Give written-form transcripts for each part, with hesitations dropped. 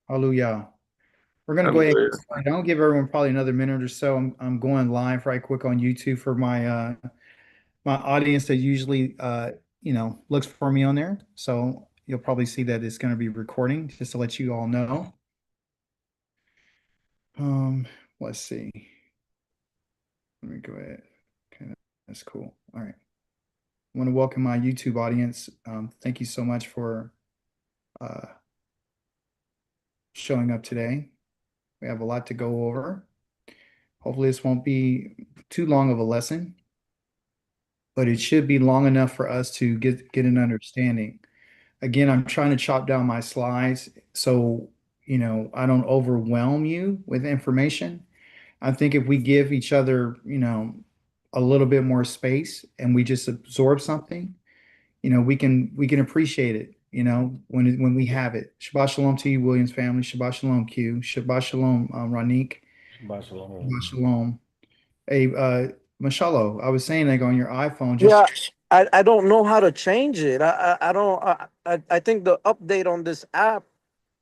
Hallelujah. We're going to go I'm ahead and good. get started. I'll give everyone probably another minute or so. I'm going live right quick on YouTube for my audience that usually looks for me on there. So you'll probably see that it's going to be recording just to let you all know. Um, let's see. Let me go ahead. Okay, that's cool. All right. I want to welcome my YouTube audience. Thank you so much for uh, showing up today. We have a lot to go over. Hopefully, this won't be too long of a lesson, but it should be long enough for us to get an understanding. Again, I'm trying to chop down my slides so I don't overwhelm you with information. I think if we give each other, a little bit more space and we just absorb something, we can appreciate it, when we have it. Shabbat shalom to you, Williams family. Shabbat shalom, Q. Shabbat shalom, Ranique. Barcelona. Shabbat shalom. Hey, Mashallah, I was saying like on your iPhone, just Yeah, I don't know how to change it. I don't I think the update on this app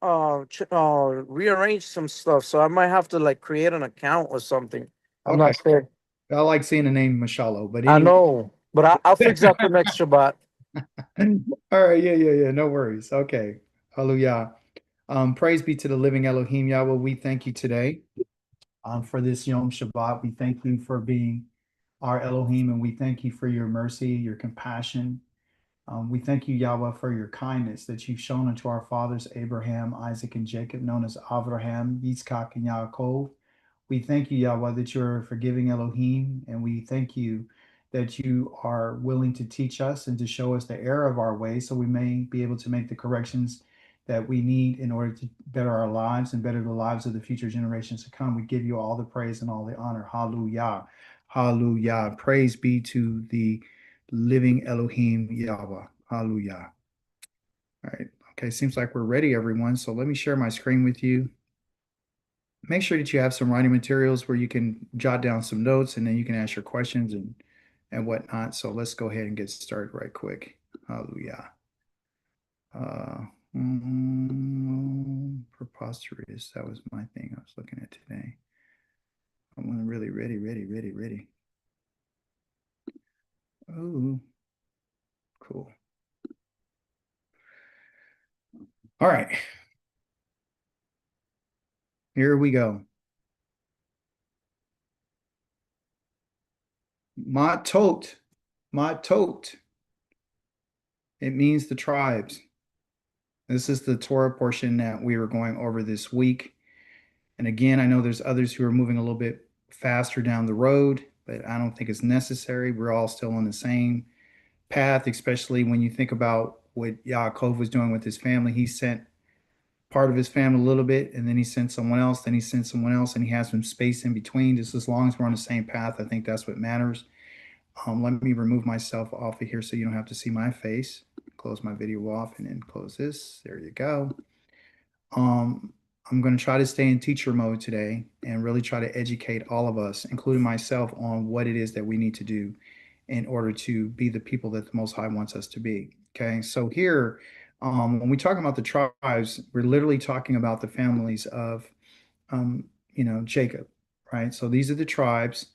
rearranged some stuff, so I might have to like create an account or something. I'm okay. not sure. I like seeing the name Mashallah, but I anyway. know, but I'll fix that for next Shabbat. All right, yeah. No worries. Okay. Hallelujah. Praise be to the living Elohim Yahweh. We thank you today for this Yom Shabbat. We thank you for being our Elohim, and we thank you for your mercy, your compassion. We thank you, Yahweh, for your kindness that you've shown unto our fathers, Abraham, Isaac, and Jacob, known as Avraham, Yitzchak, and Yaakov. We thank you, Yahweh, that you're a forgiving Elohim, and we thank you that you are willing to teach us and to show us the error of our ways so we may be able to make the corrections that we need in order to better our lives and better the lives of the future generations to come. We give you all the praise and all the honor. Hallelujah. Hallelujah. Praise be to the living Elohim Yahweh. Hallelujah. All right. Okay. Seems like we're ready, everyone. So let me share my screen with you. Make sure that you have some writing materials where you can jot down some notes and then you can ask your questions and whatnot. So let's go ahead and get started right quick. Hallelujah. Uh, Preposterous. That was my thing I was looking at today. I'm really ready. Oh, cool. All right, here we go. Matot, Matot. It means the tribes. This is the Torah portion that we were going over this week. And again, I know there's others who are moving a little bit faster down the road, but I don't think it's necessary. We're all still on the same path, especially when you think about what Yaakov was doing with his family. He sent part of his family a little bit, and then he sent someone else, then he sent someone else, and he has some space in between. Just as long as we're on the same path, I think that's what matters. Let me remove myself off of here so you don't have to see my face. Close my video off and then close this. There you go. Um, I'm going to try to stay in teacher mode today and really try to educate all of us, including myself, on what it is that we need to do in order to be the people that the Most High wants us to be. Okay, so here, when we talk about the tribes, we're literally talking about the families of, Jacob, right? So these are the tribes.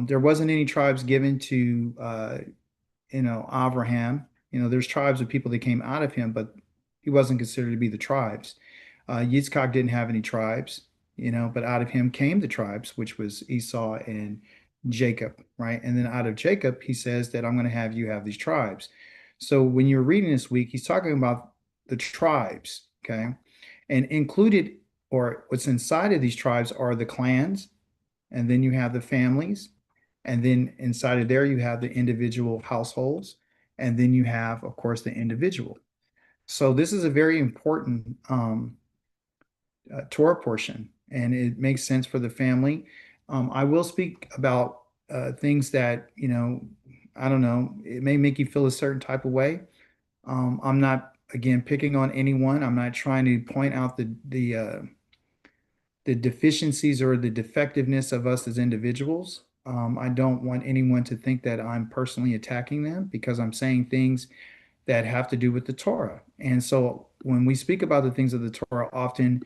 There wasn't any tribes given to, Abraham. There's tribes of people that came out of him, but he wasn't considered to be the tribes. Yitzchak didn't have any tribes, but out of him came the tribes, which was Esau and Jacob, right? And then out of Jacob, he says that I'm going to have you have these tribes. So when you're reading this week, he's talking about the tribes, okay? And included, or what's inside of these tribes are the clans, and then you have the families, and then inside of there you have the individual households, and then you have, of course, the individual. So this is a very important Torah portion, and it makes sense for the family. I will speak about things that, I don't know, it may make you feel a certain type of way. I'm not, again, picking on anyone. I'm not trying to point out the deficiencies or the defectiveness of us as individuals. I don't want anyone to think that I'm personally attacking them because I'm saying things that have to do with the Torah. And so when we speak about the things of the Torah, often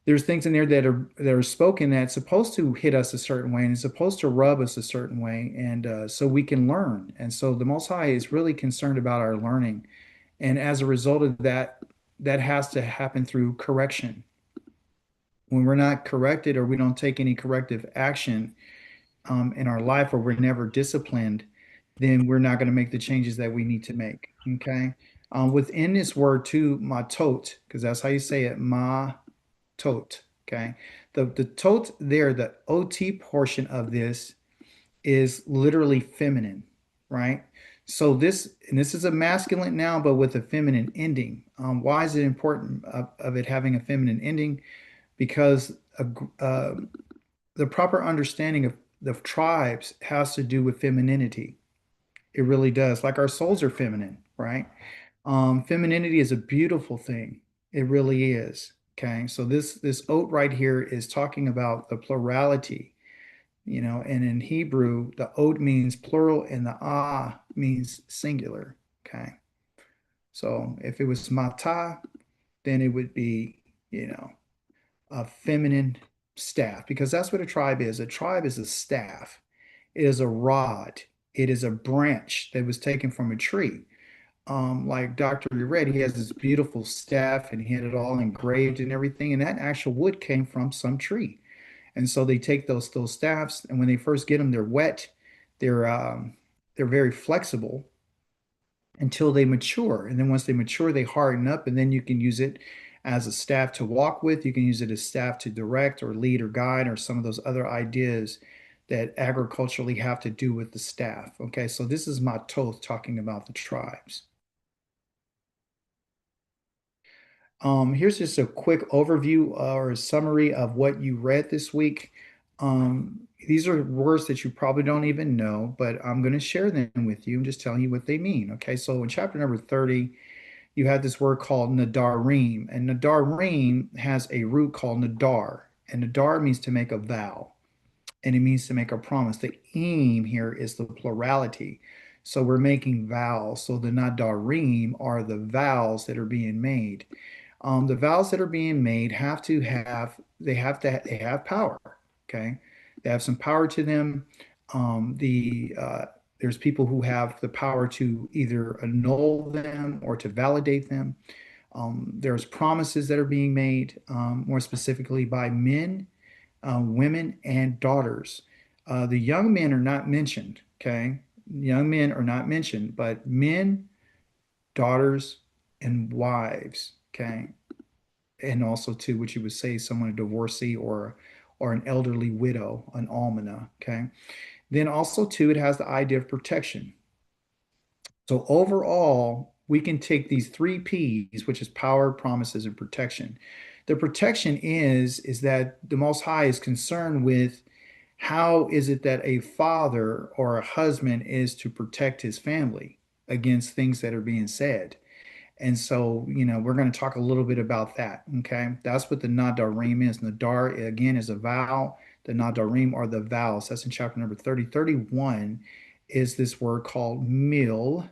there's things in there that are spoken that's supposed to hit us a certain way and is supposed to rub us a certain way, and so we can learn. And so the Most High is really concerned about our learning, and as a result of that, that has to happen through correction. When we're not corrected or we don't take any corrective action in our life, or we're never disciplined, then we're not going to make the changes that we need to make. Okay. Within this word too, matot, because that's how you say it, matot. Okay. The tot there, the OT portion of this is literally feminine, right? So this, and this is a masculine noun, but with a feminine ending. Why is it important of it having a feminine ending? Because uh, the proper understanding of the tribes has to do with femininity. It really does. Like our souls are feminine, right? Femininity is a beautiful thing. It really is. Okay. So this oath right here is talking about the plurality, and in Hebrew, the oath means plural and the ah means singular. Okay. So if it was mata, then it would be, you know, a feminine staff, because that's what a tribe is. A tribe is a staff. It is a rod. It is a branch that was taken from a tree. Like Dr. Red, he has this beautiful staff and he had it all engraved and everything. And that actual wood came from some tree. And so they take those staffs, and when they first get them, they're wet. They're very flexible until they mature. And then once they mature, they harden up, and then you can use it as a staff to walk with. You can use it as staff to direct or lead or guide, or some of those other ideas that agriculturally have to do with the staff. Okay, so this is Matoth talking about the tribes. Here's just a quick overview or a summary of what you read this week. These are words that you probably don't even know, but I'm going to share them with you. I'm just telling you what they mean. Okay, so in chapter number 30, you had this word called nadarim, and nadarim has a root called nadar, and nadar means to make a vow, and it means to make a promise. The aim here is the plurality. So we're making vows. So the nadarim are the vows that are being made. The vows that are being made they have power. Okay, they have some power to them. There's people who have the power to either annul them or to validate them. There's promises that are being made, more specifically by men, women, and daughters. The young men are not mentioned. Okay, young men are not mentioned, but men, daughters, and wives. Okay, and also too, what you would say someone a divorcee or an elderly widow, an almana. Okay. Then also too, it has the idea of protection. So overall, we can take these three P's, which is power, promises, and protection. The protection is that the Most High is concerned with how is it that a father or a husband is to protect his family against things that are being said. And so, we're going to talk a little bit about that. Okay. That's what the Nadarim is. Nadar, again, is a vow. The Nadarim are the vows. That's in chapter number 30. 31 is this word called milkama,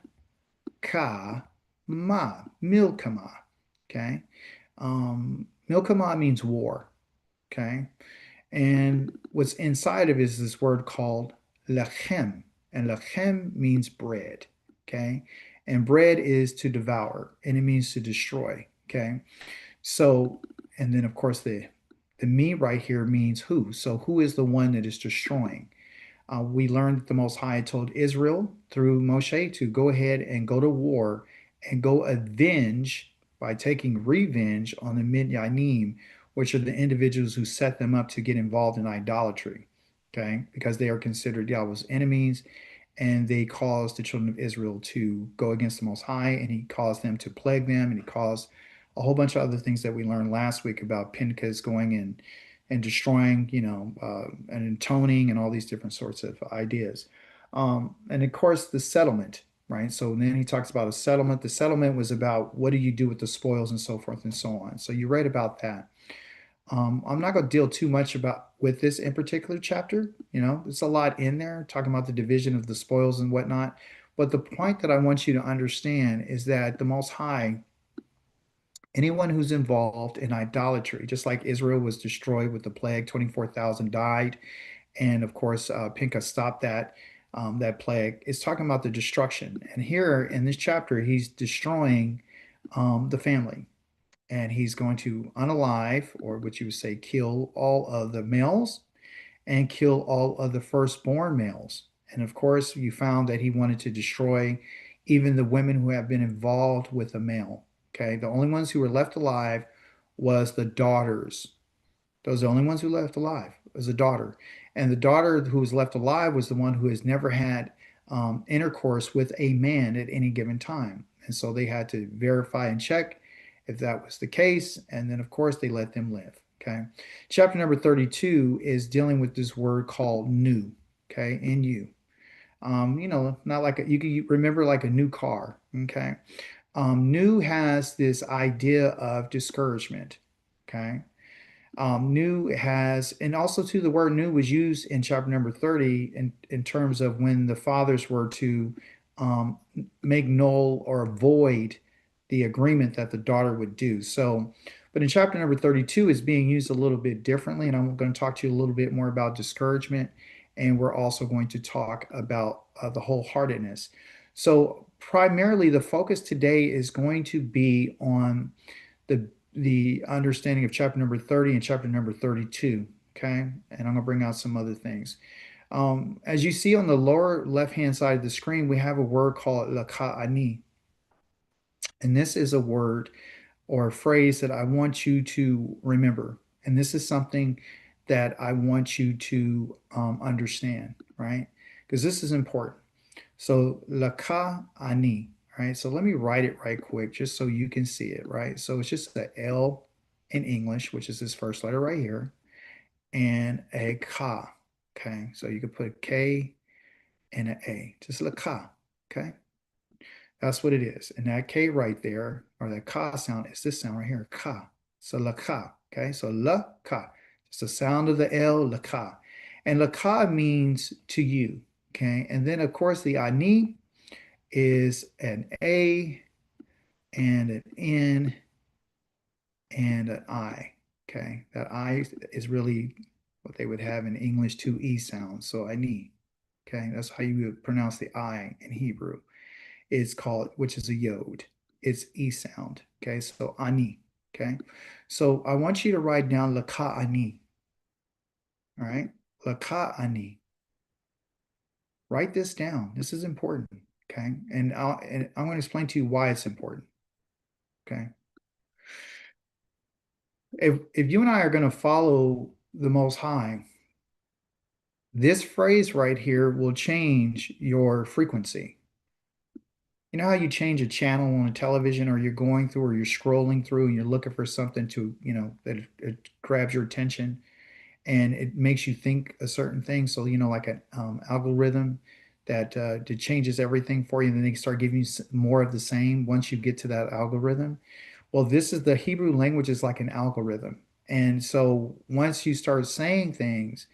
milkama. Okay. Milkama means war. Okay. And what's inside of it is this word called lechem. And lechem means bread. Okay. And bread is to devour, and it means to destroy. Okay. So, and then of course the me right here means who. So who is the one that is destroying? We learned that the Most High told Israel through Moshe to go ahead and go to war and go avenge by taking revenge on the Midyanim, which are the individuals who set them up to get involved in idolatry. Okay, because they are considered Yahweh's enemies, and they caused the children of Israel to go against the Most High, and he caused them to plague them, and he caused a whole bunch of other things that we learned last week about Pinchas going in and destroying, and atoning and all these different sorts of ideas. And of course, the settlement, right? So then he talks about a settlement. The settlement was about what do you do with the spoils and so forth and so on. So you read about that. I'm not going to deal too much about with this in particular chapter. There's a lot in there talking about the division of the spoils and whatnot. But the point that I want you to understand is that the Most High Anyone who's involved in idolatry, just like Israel was destroyed with the plague, 24,000 died. And of course, Pinchas stopped that plague. It's talking about the destruction. And here in this chapter, he's destroying the family. And he's going to unalive, or what you would say, kill all of the males and kill all of the firstborn males. And of course, you found that he wanted to destroy even the women who have been involved with a male. Okay, the only ones who were left alive was the daughters. Those are the only ones who left alive was a daughter. And the daughter who was left alive was the one who has never had intercourse with a man at any given time. And so they had to verify and check if that was the case. And then, of course, they let them live. Okay. Chapter number 32 is dealing with this word called new. Okay. N-U. Not like you can remember like a new car. Okay. New has this idea of discouragement. Okay. New has, and also too, the word new was used in chapter number 30 in terms of when the fathers were to um, make null or void the agreement that the daughter would do. So, but in chapter number 32 is being used a little bit differently, and I'm going to talk to you a little bit more about discouragement, and we're also going to talk about the wholeheartedness. So, primarily, the focus today is going to be on the understanding of chapter number 30 and chapter number 32. Okay. And I'm going to bring out some other things. As you see on the lower left hand side of the screen, we have a word called laka'ani. And this is a word or a phrase that I want you to remember. And this is something that I want you to understand, right? Because this is important. So laka'ani, right? So let me write it right quick just so you can see it, right? So it's just the L in English, which is this first letter right here, and a ka. Okay, so you could put a K and an A, just laka. Okay, that's what it is. And that K right there, or that ka sound, is this sound right here, ka. So laka. Okay, so la ka. It's the sound of the L, laka. And laka means to you. Okay, and then of course the ani is an A and an N and an I. Okay, that I is really what they would have in English, two E sounds. So ani. Okay, that's how you would pronounce the I in Hebrew. It's called, which is a yod. It's E sound. Okay, so ani. Okay, so I want you to write down laka ani. All right, laka ani. Write this down. This is important. Okay, and I'm going to explain to you why it's important. Okay. If you and I are going to follow the Most High, this phrase right here will change your frequency. You know how you change a channel on a television, or you're going through, or you're scrolling through and you're looking for something to, that it grabs your attention and it makes you think a certain thing. So, like an algorithm that changes everything for you, and then they start giving you more of the same once you get to that algorithm. Well, this is the Hebrew language is like an algorithm. And so once you start saying things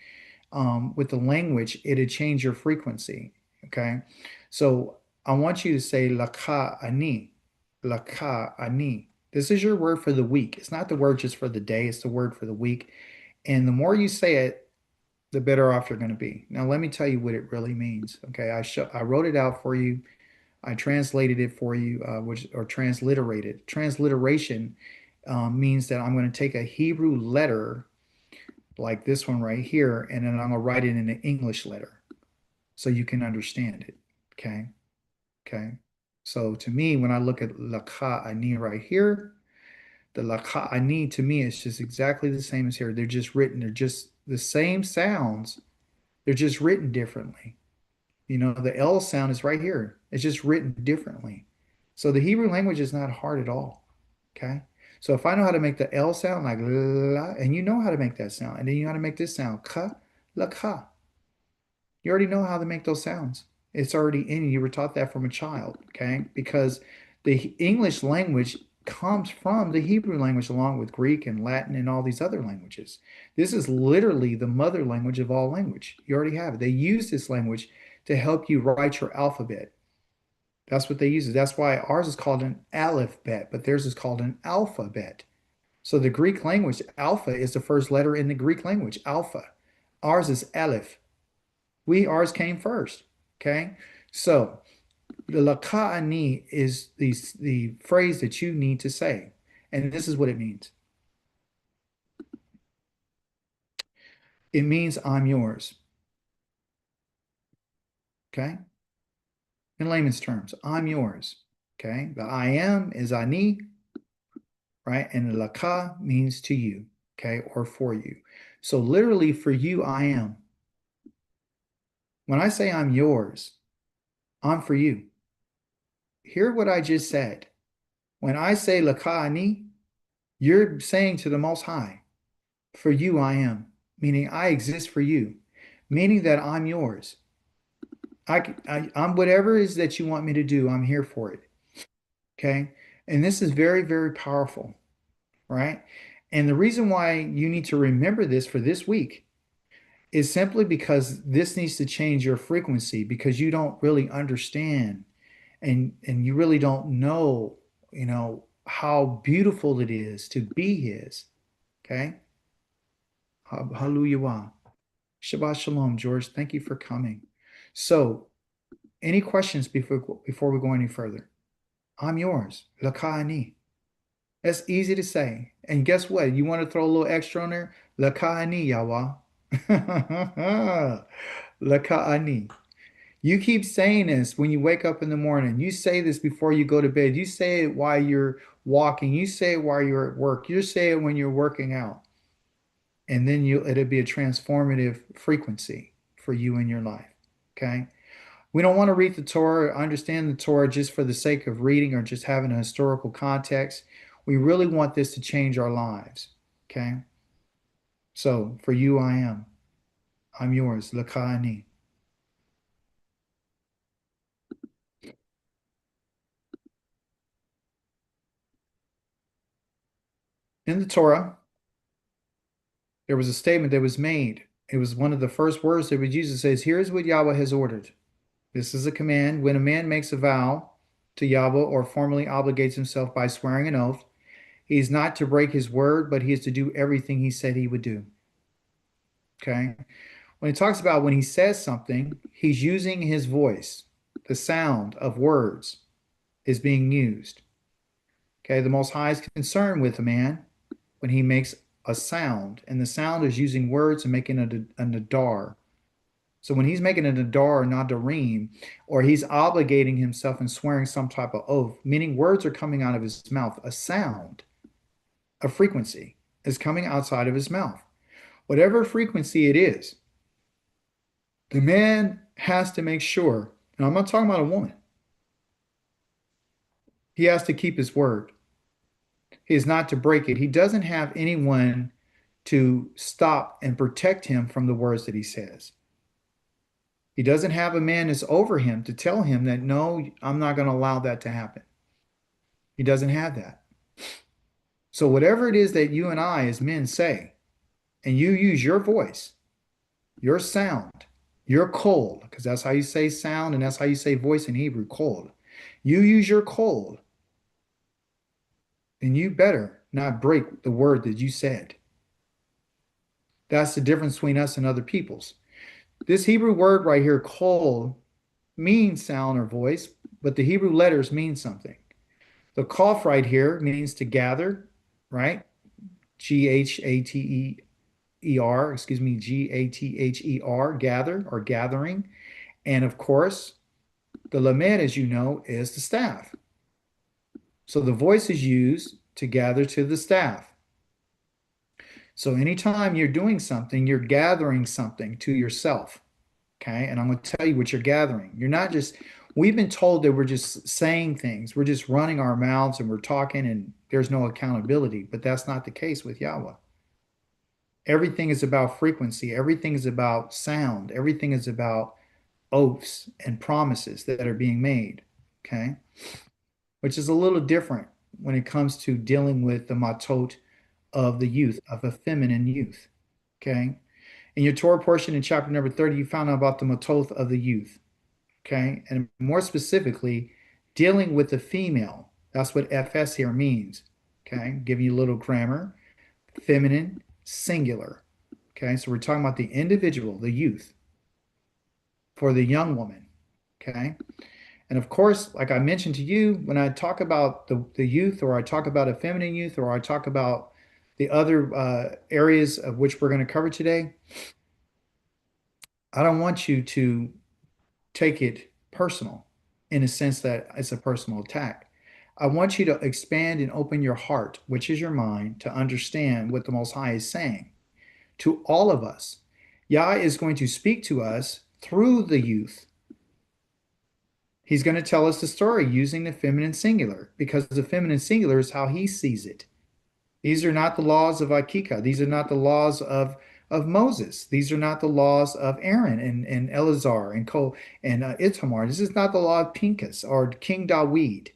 with the language, it'll change your frequency. Okay. So I want you to say laka ani, laka ani. This is your word for the week. It's not the word just for the day, it's the word for the week. And the more you say it, the better off you're going to be. Now, let me tell you what it really means. Okay. I wrote it out for you. I translated it for you, or transliterated. Transliteration means that I'm going to take a Hebrew letter like this one right here, and then I'm going to write it in an English letter so you can understand it. Okay. Okay. So to me, when I look at laka'ani right here, the laka'ani to me is just exactly the same as here. They're just the same sounds. They're just written differently. The L sound is right here. It's just written differently. So the Hebrew language is not hard at all. Okay. So if I know how to make the L sound like la, and you know how to make that sound, and then you know how to make this sound, ka, la ka. You already know how to make those sounds. It's already in you. You were taught that from a child. Okay. Because the English language comes from the Hebrew language along with Greek and Latin and all these other languages. This is literally the mother language of all language. You already have it. They use this language to help you write your alphabet. That's what they use. That's why ours is called an alphabet, but theirs is called an alphabet. So the Greek language, alpha is the first letter in the Greek language, alpha. Ours is aleph. Ours came first. Okay. So the laka'ani is the phrase that you need to say. And this is what it means. It means I'm yours. Okay. In layman's terms, I'm yours. Okay. The I am is ani, right? And the laka means to you. Okay. Or for you. So literally for you, I am. When I say I'm yours, I'm for you. Hear what I just said. When I say laka'ani, you're saying to the Most High, for you I am, meaning I exist for you, meaning that I'm yours. I'm whatever it is that you want me to do, I'm here for it. Okay. And this is very, very powerful, right? And the reason why you need to remember this for this week is simply because this needs to change your frequency because you don't really understand and you really don't know, how beautiful it is to be his. Okay. Hallelujah. Shabbat shalom, George. Thank you for coming. So, any questions before we go any further? I'm yours. Lakani. That's easy to say. And guess what? You want to throw a little extra on there? Lakani, Yawa. Lakani. You keep saying this when you wake up in the morning. You say this before you go to bed. You say it while you're walking. You say it while you're at work. You say it when you're working out. And then it'll be a transformative frequency for you in your life. Okay. We don't want to read the Torah, understand the Torah just for the sake of reading or just having a historical context. We really want this to change our lives. Okay. So for you, I am. I'm yours. Lakani. In the Torah, there was a statement that was made. It was one of the first words that was used. It says, here's what Yahweh has ordered. This is a command. When a man makes a vow to Yahweh or formally obligates himself by swearing an oath, he is not to break his word, but he is to do everything he said he would do. Okay. When he talks about when he says something, he's using his voice. The sound of words is being used. Okay. The Most High is concerned with a man when he makes a sound, and the sound is using words and making a nadar. So when he's making a nadar, nadarim, or he's obligating himself and swearing some type of oath, meaning words are coming out of his mouth, a sound, a frequency is coming outside of his mouth. Whatever frequency it is, the man has to make sure, and I'm not talking about a woman, he has to keep his word. He is not to break it. He doesn't have anyone to stop and protect him from the words that he says. He doesn't have a man that's over him to tell him that, no, I'm not going to allow that to happen. He doesn't have that. So, whatever it is that you and I as men say, and you use your voice, your sound, your cold, because that's how you say sound and that's how you say voice in Hebrew, cold. You use your cold, then you better not break the word that you said. That's the difference between us and other peoples. This Hebrew word right here, kol, means sound or voice, but the Hebrew letters mean something. The kaf right here means to gather, right? G-H-A-T-E-R, G-A-T-H-E-R, gather or gathering. And of course, the lamed, as you know, is the staff. So the voice is used to gather to the staff. So anytime you're doing something, you're gathering something to yourself. Okay. And I'm going to tell you what you're gathering. You're not just, we've been told that we're just saying things, we're just running our mouths and we're talking and there's no accountability, but that's not the case with Yahweh. Everything is about frequency, everything is about sound, everything is about oaths and promises that are being made. Okay. Which is a little different when it comes to dealing with the matot of the youth, of a feminine youth. Okay. In your Torah portion in chapter number 30, you found out about the matot of the youth. Okay. And more specifically, dealing with the female. That's what FS here means. Okay, giving you a little grammar. Feminine, singular. Okay, so we're talking about the individual, the youth, for the young woman. Okay, and of course, like I mentioned to you, when I talk about the youth, or I talk about a feminine youth, or I talk about the other areas of which we're going to cover today, I don't want you to take it personal in a sense that it's a personal attack. I want you to expand and open your heart, which is your mind, to understand what the Most High is saying to all of us. Yah is going to speak to us through the youth. He's going to tell us the story using the feminine singular because the feminine singular is how he sees it. These are not the laws of Akika. These are not the laws of Moses. These are not the laws of Aaron and Eleazar and Cole and Ithamar. This is not the law of Pinchas or King Dawid.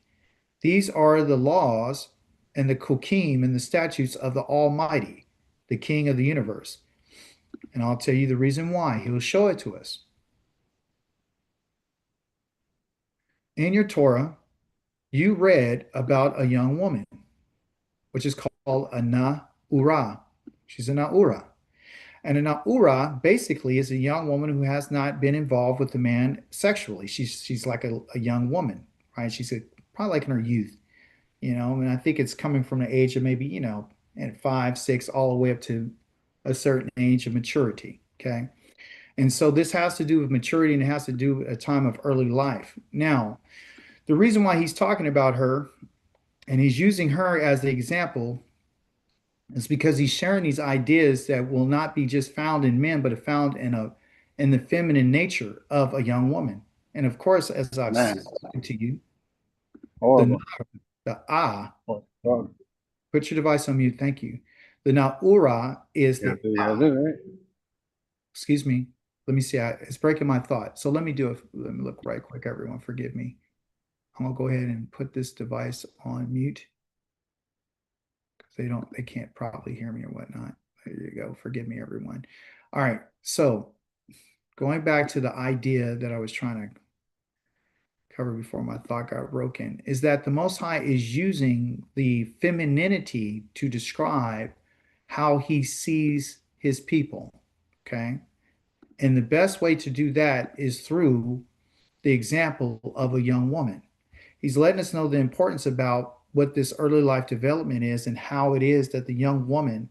These are the laws and the Kokim and the statutes of the Almighty, the King of the universe. And I'll tell you the reason why. He'll show it to us. In your Torah, you read about a young woman, which is called a Na'ura. She's a Na'ura. And a Na'ura basically is a young woman who has not been involved with the man sexually. She's like a young woman, right? She's probably like in her youth, and I think it's coming from the age of maybe, at 5, 6, all the way up to a certain age of maturity. Okay. And so this has to do with maturity and it has to do with a time of early life. Now, the reason why he's talking about her and he's using her as the example is because he's sharing these ideas that will not be just found in men, but are found in the feminine nature of a young woman. And of course, as I've Man, spoken to you, the horrible. the ah, Oh, put your device on mute. Thank you. The naura is yeah, the yeah, right. excuse me. Let me see. It's breaking my thought. So let me do it. Let me look right quick, everyone. Forgive me. I'm gonna go ahead and put this device on mute because they can't probably hear me or whatnot. There you go. Forgive me, everyone. All right. So going back to the idea that I was trying to cover before my thought got broken is that the Most High is using the femininity to describe how he sees his people. Okay. And the best way to do that is through the example of a young woman. He's letting us know the importance about what this early life development is and how it is that the young woman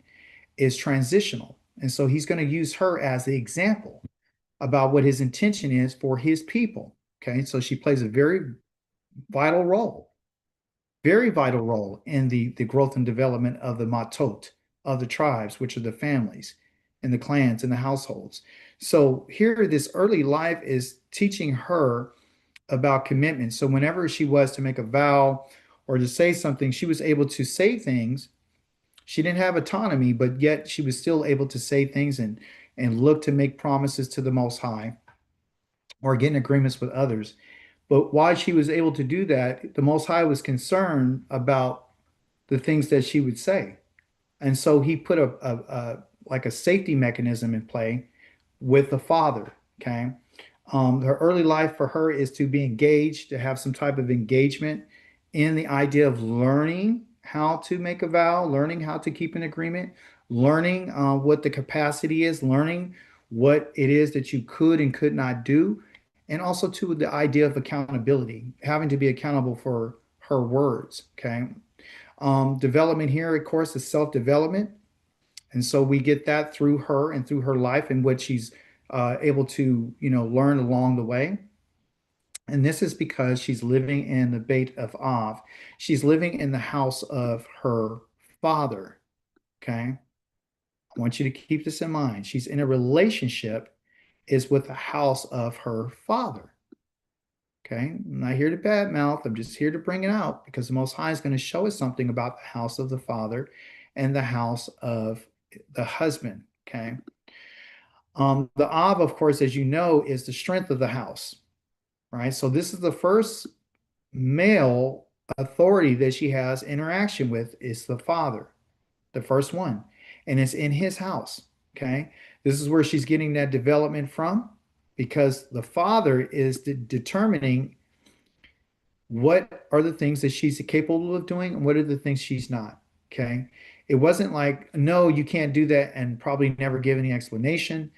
is transitional. And so he's going to use her as the example about what his intention is for his people. Okay, so she plays a very vital role in the growth and development of the matot, of the tribes, which are the families and the clans and the households. So here, this early life is teaching her about commitment. So whenever she was to make a vow or to say something, she was able to say things. She didn't have autonomy, but yet she was still able to say things and look to make promises to the Most High or get in agreements with others. But while she was able to do that, the Most High was concerned about the things that she would say. And so he put like a safety mechanism in play with the father. Okay. Her early life for her is to be engaged, to have some type of engagement in the idea of learning how to make a vow, learning how to keep an agreement, learning what the capacity is, learning what it is that you could and could not do, and also to the idea of accountability, having to be accountable for her words. Okay. Development here, of course, is self-development. And so we get that through her and through her life and what she's able to, learn along the way. And this is because she's living in the Beit of Av. She's living in the house of her father. Okay. I want you to keep this in mind. She's in a relationship is with the house of her father. Okay. I'm not here to badmouth. I'm just here to bring it out because the Most High is going to show us something about the house of the father and the house of the husband. Okay. The Av, of course, as you know, is the strength of the house, right? So this is the first male authority that she has interaction with is the father, the first one, and it's in his house. Okay. This is where she's getting that development from because the father is determining what are the things that she's capable of doing and what are the things she's not. Okay. It wasn't like, no, you can't do that, and probably never give any explanation.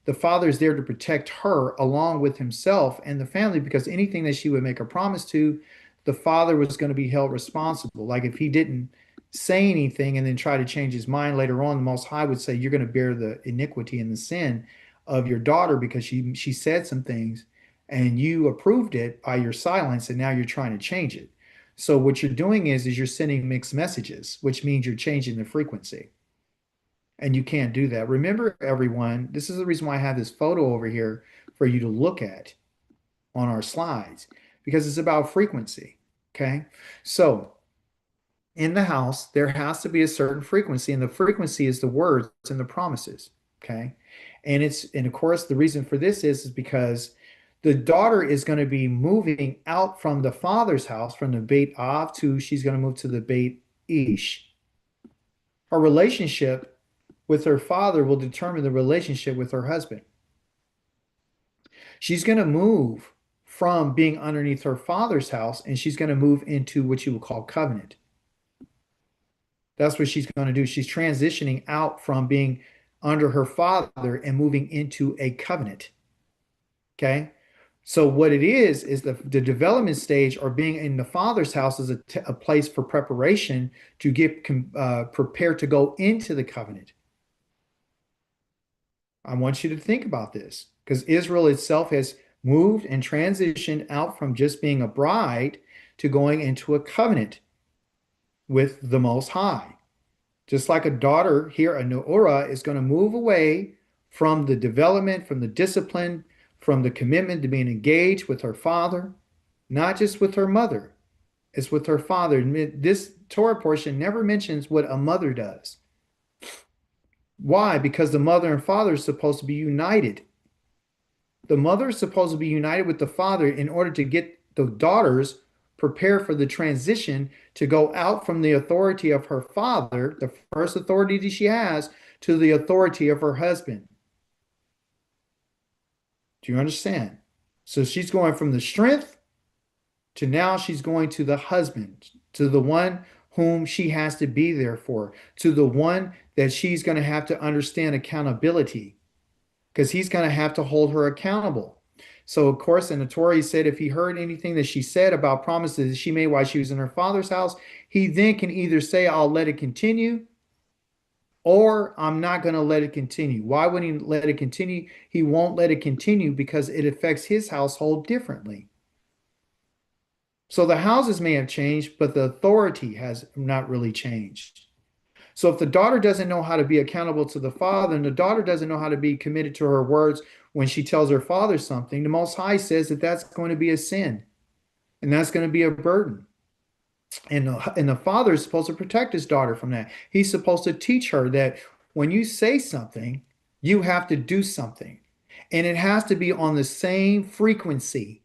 The father is there to protect her along with himself and the family, because anything that she would make a promise to, the father was going to be held responsible. Like if he didn't say anything and then try to change his mind later on, the Most High would say, you're going to bear the iniquity and the sin of your daughter because she said some things and you approved it by your silence, and now you're trying to change it. So what you're doing is you're sending mixed messages, which means you're changing the frequency. And you can't do that. Remember, everyone, this is the reason why I have this photo over here for you to look at on our slides, because it's about frequency. Okay. So in the house, there has to be a certain frequency, and the frequency is the words and the promises. Okay. And of course, the reason for this is because the daughter is going to be moving out from the father's house, from the Beit Av, to she's going to move to the Beit Ish. Her relationship with her father will determine the relationship with her husband. She's going to move from being underneath her father's house, and she's going to move into what you would call covenant. That's what she's going to do. She's transitioning out from being under her father and moving into a covenant. Okay. So what it is the development stage, or being in the father's house, is a place for preparation to get prepared to go into the covenant. I want you to think about this, because Israel itself has moved and transitioned out from just being a bride to going into a covenant with the Most High. Just like a daughter here, a Noorah, is going to move away from the development, from the discipline, from the commitment to being engaged with her father, not just with her mother, it's with her father. This Torah portion never mentions what a mother does. Why? Because the mother and father are supposed to be united. The mother is supposed to be united with the father in order to get the daughters prepared for the transition to go out from the authority of her father, the first authority that she has, to the authority of her husband. Do you understand? So she's going from the strength to now she's going to the husband, to the one whom she has to be there for, to the one that she's going to have to understand accountability, because he's going to have to hold her accountable. So, of course, in the Torah, he said if he heard anything that she said about promises that she made while she was in her father's house, he then can either say, I'll let it continue, or I'm not going to let it continue. Why would he let it continue? He won't let it continue because it affects his household differently. So the houses may have changed, but the authority has not really changed. So if the daughter doesn't know how to be accountable to the father, and the daughter doesn't know how to be committed to her words when she tells her father something, the Most High says that that's going to be a sin, and that's going to be a burden. And the father is supposed to protect his daughter from that. He's supposed to teach her that when you say something, you have to do something, and it has to be on the same frequency.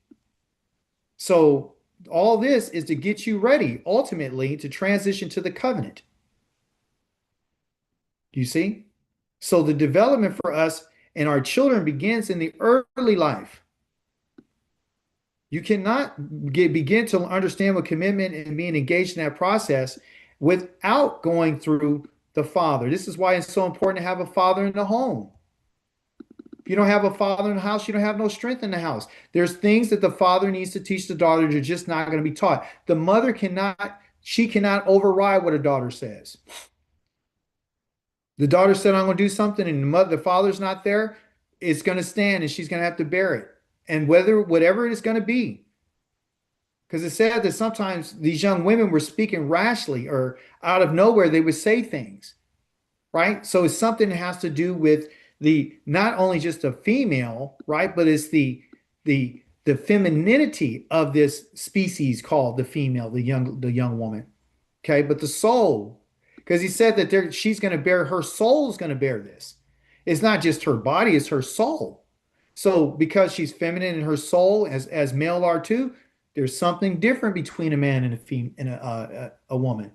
So all this is to get you ready ultimately to transition to the covenant. Do you see? So the development for us and our children begins in the early life. You cannot begin to understand what commitment and being engaged in that process without going through the father. This is why it's so important to have a father in the home. If you don't have a father in the house, you don't have no strength in the house. There's things that the father needs to teach the daughter that are just not going to be taught. The mother cannot override what a daughter says. The daughter said, I'm going to do something, and the father's not there, it's going to stand, and she's going to have to bear it. And whatever it is going to be. Because it said that sometimes these young women were speaking rashly, or out of nowhere, they would say things, right? So it's something that has to do with not only just a female, right? But it's the femininity of this species called the female, the young woman. Okay. But the soul, because he said that her soul is going to bear this. It's not just her body, it's her soul. So because she's feminine in her soul, as male are too, there's something different between a man and a woman.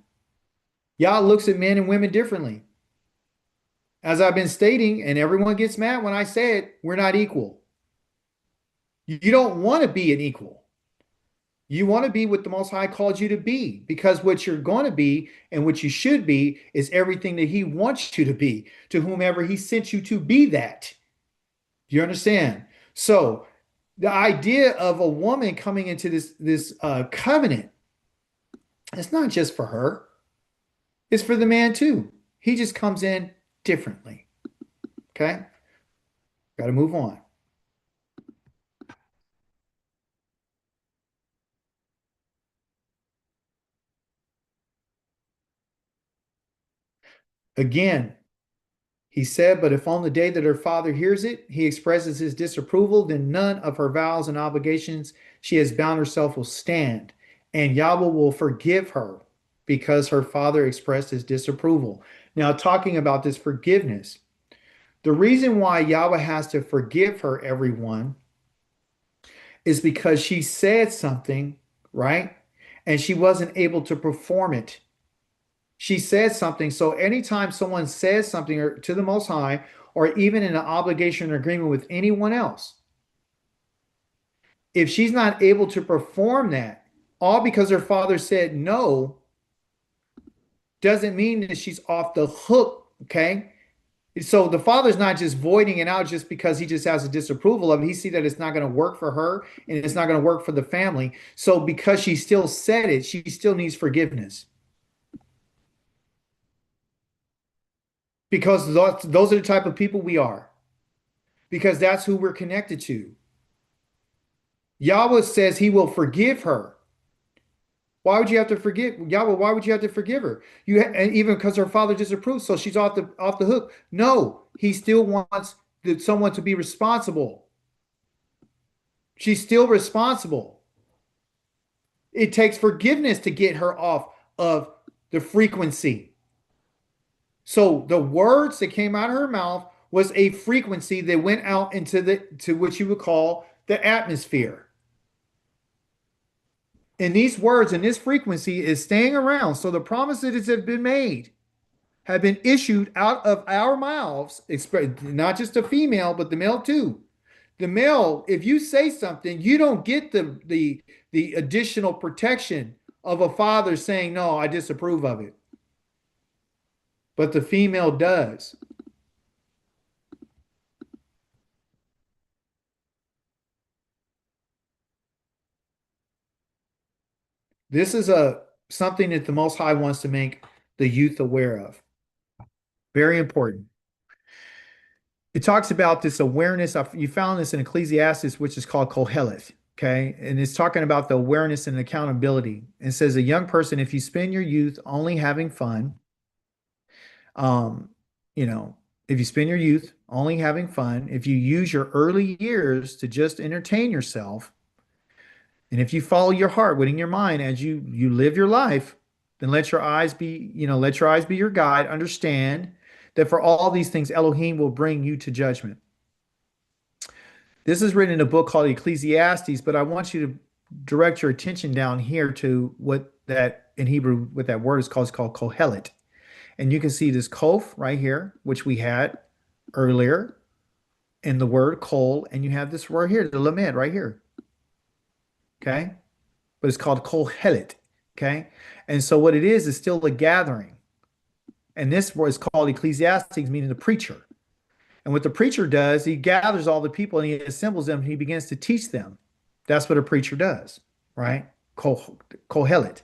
Yah looks at men and women differently. As I've been stating, and everyone gets mad when I say it, we're not equal. You don't want to be an equal. You want to be what the Most High called you to be, because what you're going to be and what you should be is everything that He wants you to be, to whomever He sent you to be that. Do you understand? So the idea of a woman coming into this covenant, it's not just for her, it's for the man too. He just comes in differently. Okay? Got to move on. Again, he said, but if on the day that her father hears it, he expresses his disapproval, then none of her vows and obligations she has bound herself will stand, and Yahweh will forgive her because her father expressed his disapproval. Now, talking about this forgiveness, the reason why Yahweh has to forgive her, everyone, is because she said something, right? And she wasn't able to perform it. She said something. So anytime someone says something to the Most High, or even in an obligation or agreement with anyone else, if she's not able to perform that, all because her father said no, doesn't mean that she's off the hook. Okay. So the father's not just voiding it out just because he just has a disapproval of it. He see that it's not going to work for her and it's not going to work for the family. So because she still said it, she still needs forgiveness. Because those are the type of people we are. Because that's who we're connected to. Yahweh says he will forgive her. Why would you have to forgive Yahweh? Why would you have to forgive her? And even because her father disapproved, so she's off the hook. No, he still wants someone to be responsible. She's still responsible. It takes forgiveness to get her off of the frequency. So the words that came out of her mouth was a frequency that went out to what you would call the atmosphere. And these words and this frequency is staying around. So the promises that have been made have been issued out of our mouths, not just the female, but the male too. The male, if you say something, you don't get the additional protection of a father saying, no, I disapprove of it. But the female does. This is something that the Most High wants to make the youth aware of. Very important. It talks about this awareness. You found this in Ecclesiastes, which is called Koheleth. Okay. And it's talking about the awareness and accountability. It says, a young person, if you spend your youth only having fun, um, you know, if you spend your youth only having fun, if you use your early years to just entertain yourself, and if you follow your heart, within your mind as you live your life, then let your eyes be, let your eyes be your guide. Understand that for all these things, Elohim will bring you to judgment. This is written in a book called Ecclesiastes, but I want you to direct your attention down here to what that in Hebrew, what that word is called. It's called Kohelet. And you can see this Kof right here, which we had earlier in the word Kol, and you have this word here, the Lamed right here. Okay. But it's called Kohelet. Okay. And so what it is still a gathering. And this word is called Ecclesiastes, meaning the preacher. And what the preacher does, he gathers all the people and he assembles them and he begins to teach them. That's what a preacher does, right? Kohelet.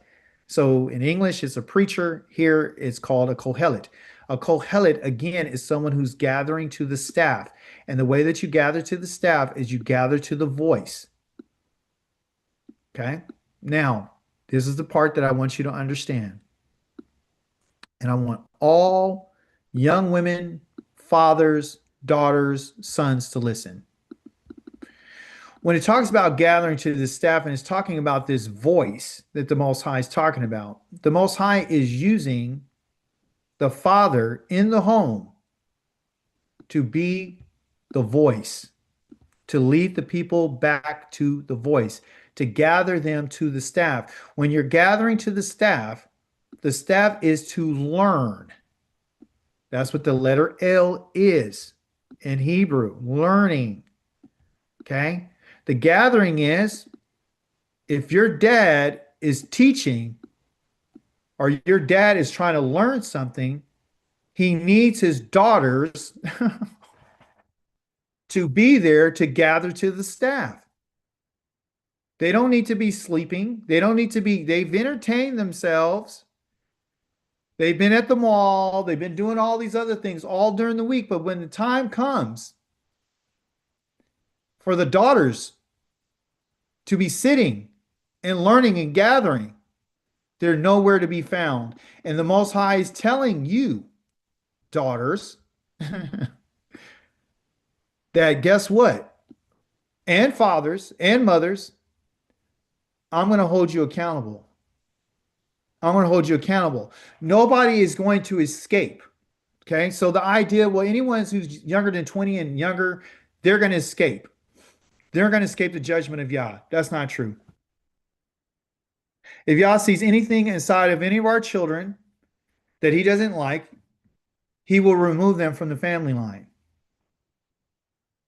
So in English, it's a preacher. Here, it's called a Kohelet. A Kohelet, again, is someone who's gathering to the staff. And the way that you gather to the staff is you gather to the voice. Okay? Now, this is the part that I want you to understand. And I want all young women, fathers, daughters, sons to listen. When it talks about gathering to the staff and it's talking about this voice that the Most High is talking about, the Most High is using the father in the home to be the voice, to lead the people back to the voice, to gather them to the staff. When you're gathering to the staff is to learn. That's what the letter L is in Hebrew, learning. Okay? The gathering is if your dad is teaching or your dad is trying to learn something, he needs his daughters to be there to gather to the staff. They don't need to be sleeping. They don't need to be, they've entertained themselves. They've been at the mall. They've been doing all these other things all during the week. But when the time comes for the daughters to be sitting and learning and gathering, they're nowhere to be found. And the Most High is telling you, daughters, that guess what? And fathers and mothers, I'm going to hold you accountable. I'm going to hold you accountable. Nobody is going to escape. Okay. So the idea, well, anyone who's younger than 20 and younger, they're going to escape. They're going to escape the judgment of Yah. That's not true. If Yah sees anything inside of any of our children that he doesn't like, he will remove them from the family line.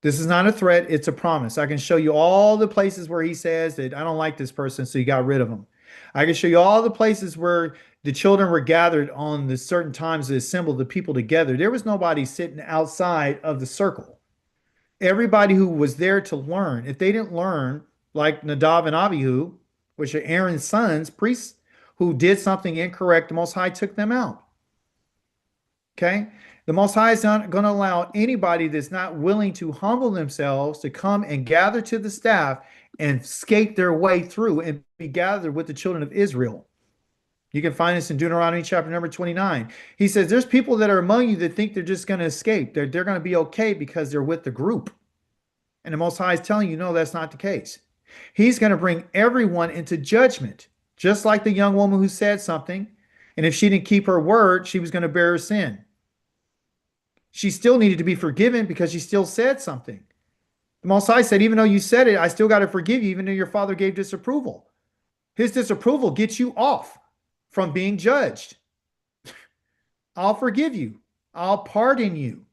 This is not a threat. It's a promise. I can show you all the places where he says that I don't like this person, so you got rid of him. I can show you all the places where the children were gathered on the certain times to assemble the people together. There was nobody sitting outside of the circle. Everybody who was there to learn, if they didn't learn, like Nadab and Abihu, which are Aaron's sons, priests, who did something incorrect, the Most High took them out. Okay? The Most High is not going to allow anybody that's not willing to humble themselves to come and gather to the staff and skate their way through and be gathered with the children of Israel. You can find this in Deuteronomy chapter number 29. He says, there's people that are among you that think they're just going to escape. They're going to be okay because they're with the group. And the Most High is telling you, no, that's not the case. He's going to bring everyone into judgment, just like the young woman who said something. And if she didn't keep her word, she was going to bear her sin. She still needed to be forgiven because she still said something. The Most High said, even though you said it, I still got to forgive you, even though your father gave disapproval. His disapproval gets you off from being judged. I'll forgive you. I'll pardon you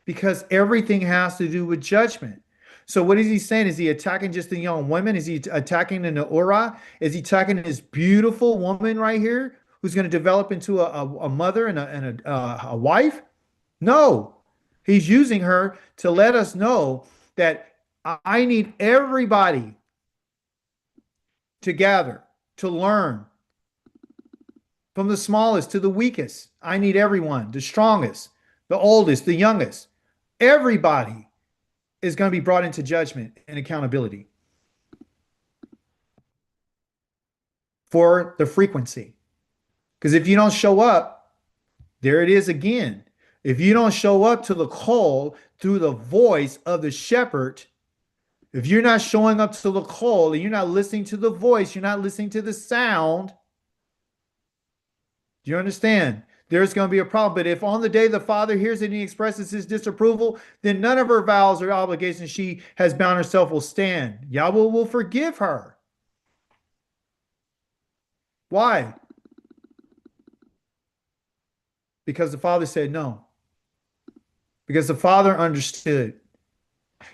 because everything has to do with judgment. So what is he saying? Is he attacking just the young women? Is he attacking the Neorah? Is he attacking this beautiful woman right here who's going to develop into a mother and a wife? No, he's using her to let us know that I need everybody to gather, to learn, from the smallest to the weakest. I need everyone, the strongest, the oldest, the youngest. Everybody is going to be brought into judgment and accountability for the frequency. Because if you don't show up, there it is again. If you don't show up to the call through the voice of the shepherd, if you're not showing up to the call and you're not listening to the voice, you're not listening to the sound, do you understand? There's going to be a problem. But if on the day the father hears it and he expresses his disapproval, then none of her vows or obligations she has bound herself will stand. Yahweh will forgive her. Why? Because the father said no. Because the father understood.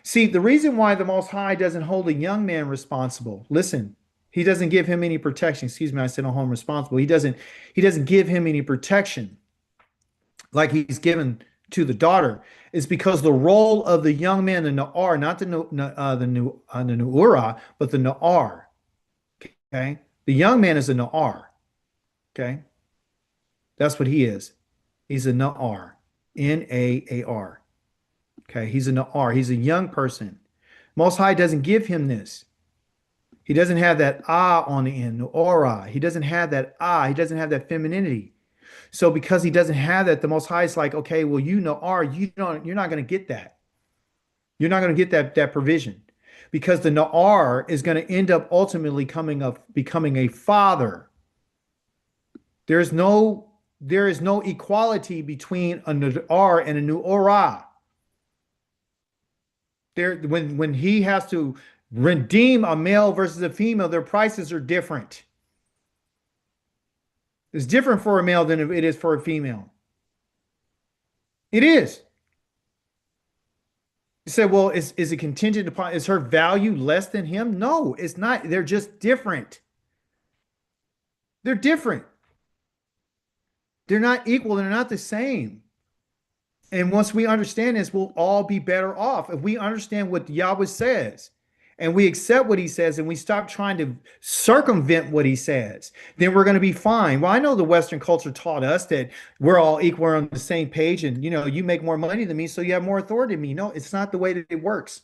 See, the reason why the Most High doesn't hold a young man responsible, listen, he doesn't give him any protection. Excuse me, I said on home responsible. He doesn't give him any protection like he's given to the daughter. Is because the role of the young man, the Na'ar, not the Nu'urah, but the Na'ar. Okay, the young man is a Na'ar. Okay, that's what he is. He's a Na'ar, Naar. Okay, he's a Na'ar. He's a young person. Most High doesn't give him this. He doesn't have that ah on the end, aura. He doesn't have that ah. He doesn't have that femininity. So because he doesn't have that, the Most High is like, okay, well, you know, you're not going to get that. You're not going to get that provision because the Na'ar is going to end up ultimately becoming a father. There is no equality between a Na'ar and a Nu'orah. When he has to redeem a male versus a female, their prices are different. It's different for a male than it is for a female. It is. You say, well, is it contingent upon, is her value less than him? No, it's not. They're just different. They're different. They're not equal. They're not the same. And once we understand this, we'll all be better off. If we understand what Yahweh says and we accept what he says and we stop trying to circumvent what he says, then we're going to be fine. Well, I know the Western culture taught us that we're all equal, we're on the same page, and you make more money than me, so you have more authority than me. No, it's not the way that it works.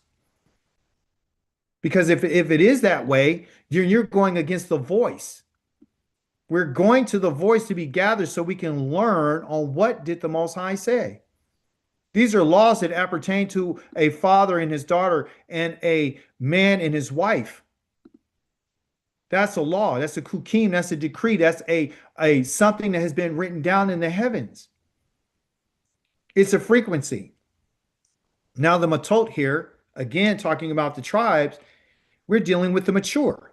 Because if it is that way, you're going against the voice. We're going to the voice to be gathered so we can learn on what did the Most High say. These are laws that appertain to a father and his daughter and a man and his wife. That's a law. That's a kukim. That's a decree. That's a something that has been written down in the heavens. It's a frequency. Now the matot here, again, talking about the tribes, we're dealing with the mature.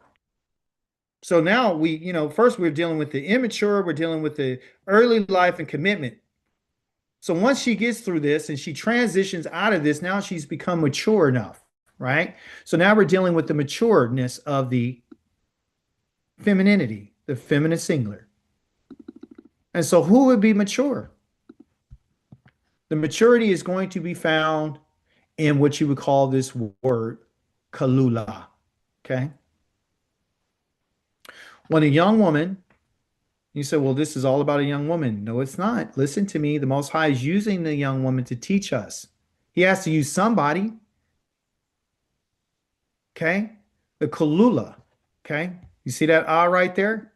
So now first we're dealing with the immature, we're dealing with the early life and commitment. So once she gets through this and she transitions out of this, now she's become mature enough, right? So now we're dealing with the matureness of the femininity, the feminine singular. And so who would be mature? The maturity is going to be found in what you would call this word, kalula, okay? When a young woman, you say, well, this is all about a young woman. No, it's not. Listen to me. The Most High is using the young woman to teach us. He has to use somebody. Okay? The kalula. Okay? You see that ah right there?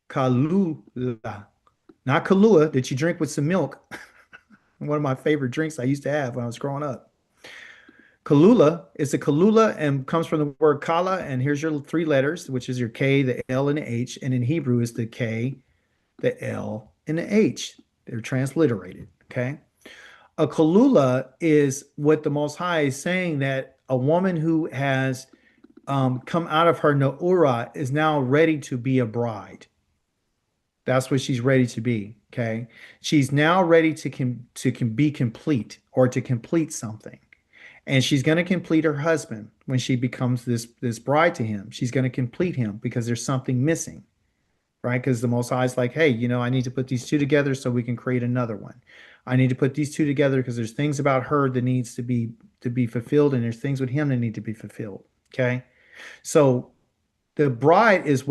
Kalula. Not Kahlua that you drink with some milk. One of my favorite drinks I used to have when I was growing up. Kalula is a kalula and comes from the word kala. And here's your three letters, which is your K, the L, and the H. And in Hebrew is the K, the L, and the H. They're transliterated. Okay. A kalula is what the Most High is saying, that a woman who has come out of her Na'ura is now ready to be a bride. That's what she's ready to be. Okay. She's now ready to be complete, or to complete something. And she's going to complete her husband when she becomes this bride to him. She's going to complete him because there's something missing, right? Because the Most High is like, hey, I need to put these two together so we can create another one. I need to put these two together because there's things about her that needs to be fulfilled, and there's things with him that need to be fulfilled. Okay, so the bride is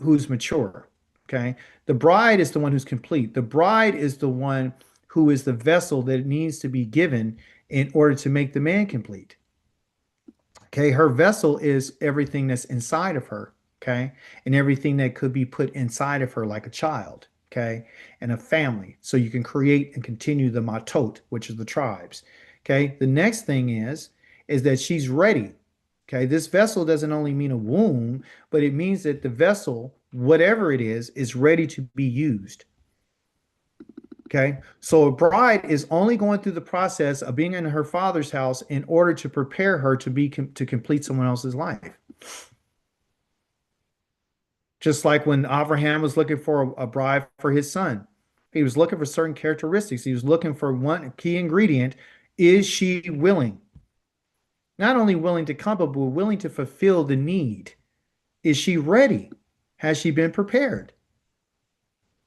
who's mature. Okay, the bride is the one who's complete. The bride is the one who is the vessel that needs to be given in order to make the man complete. Okay, her vessel is everything that's inside of her. Okay, and everything that could be put inside of her, like a child. Okay, and a family, so you can create and continue the matot, which is the tribes. Okay, the next thing is that she's ready. Okay, this vessel doesn't only mean a womb, but it means that the vessel, whatever it is ready to be used. Okay, so a bride is only going through the process of being in her father's house in order to prepare her to complete someone else's life. Just like when Abraham was looking for a bride for his son, he was looking for certain characteristics. He was looking for one key ingredient: is she willing? Not only willing to come, but willing to fulfill the need. Is she ready? Has she been prepared?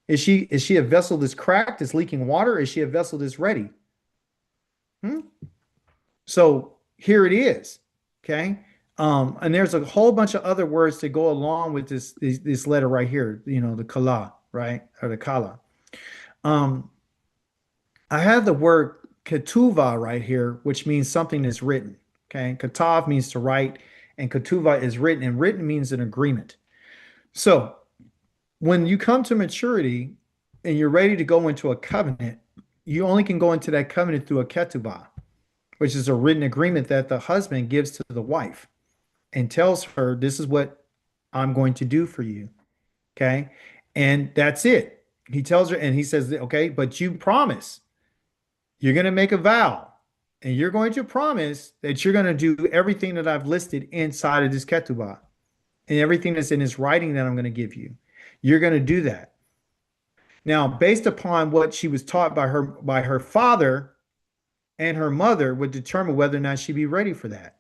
Is she a vessel that's cracked, that's leaking water? Is she a vessel that's ready? So here it is. Okay. And there's a whole bunch of other words to go along with this letter right here, the kala, right? Or the kala. I have the word ketuva right here, which means something that's written. Okay. Katav means to write, and ketuva is written, and written means an agreement. So when you come to maturity and you're ready to go into a covenant, you only can go into that covenant through a ketubah, which is a written agreement that the husband gives to the wife and tells her, this is what I'm going to do for you. Okay. And that's it. He tells her, and he says, okay, but you promise, you're going to make a vow, and you're going to promise that you're going to do everything that I've listed inside of this ketubah, and everything that's in this writing that I'm going to give you. You're going to do that. Now, based upon what she was taught by her father, and her mother would determine whether or not she'd be ready for that.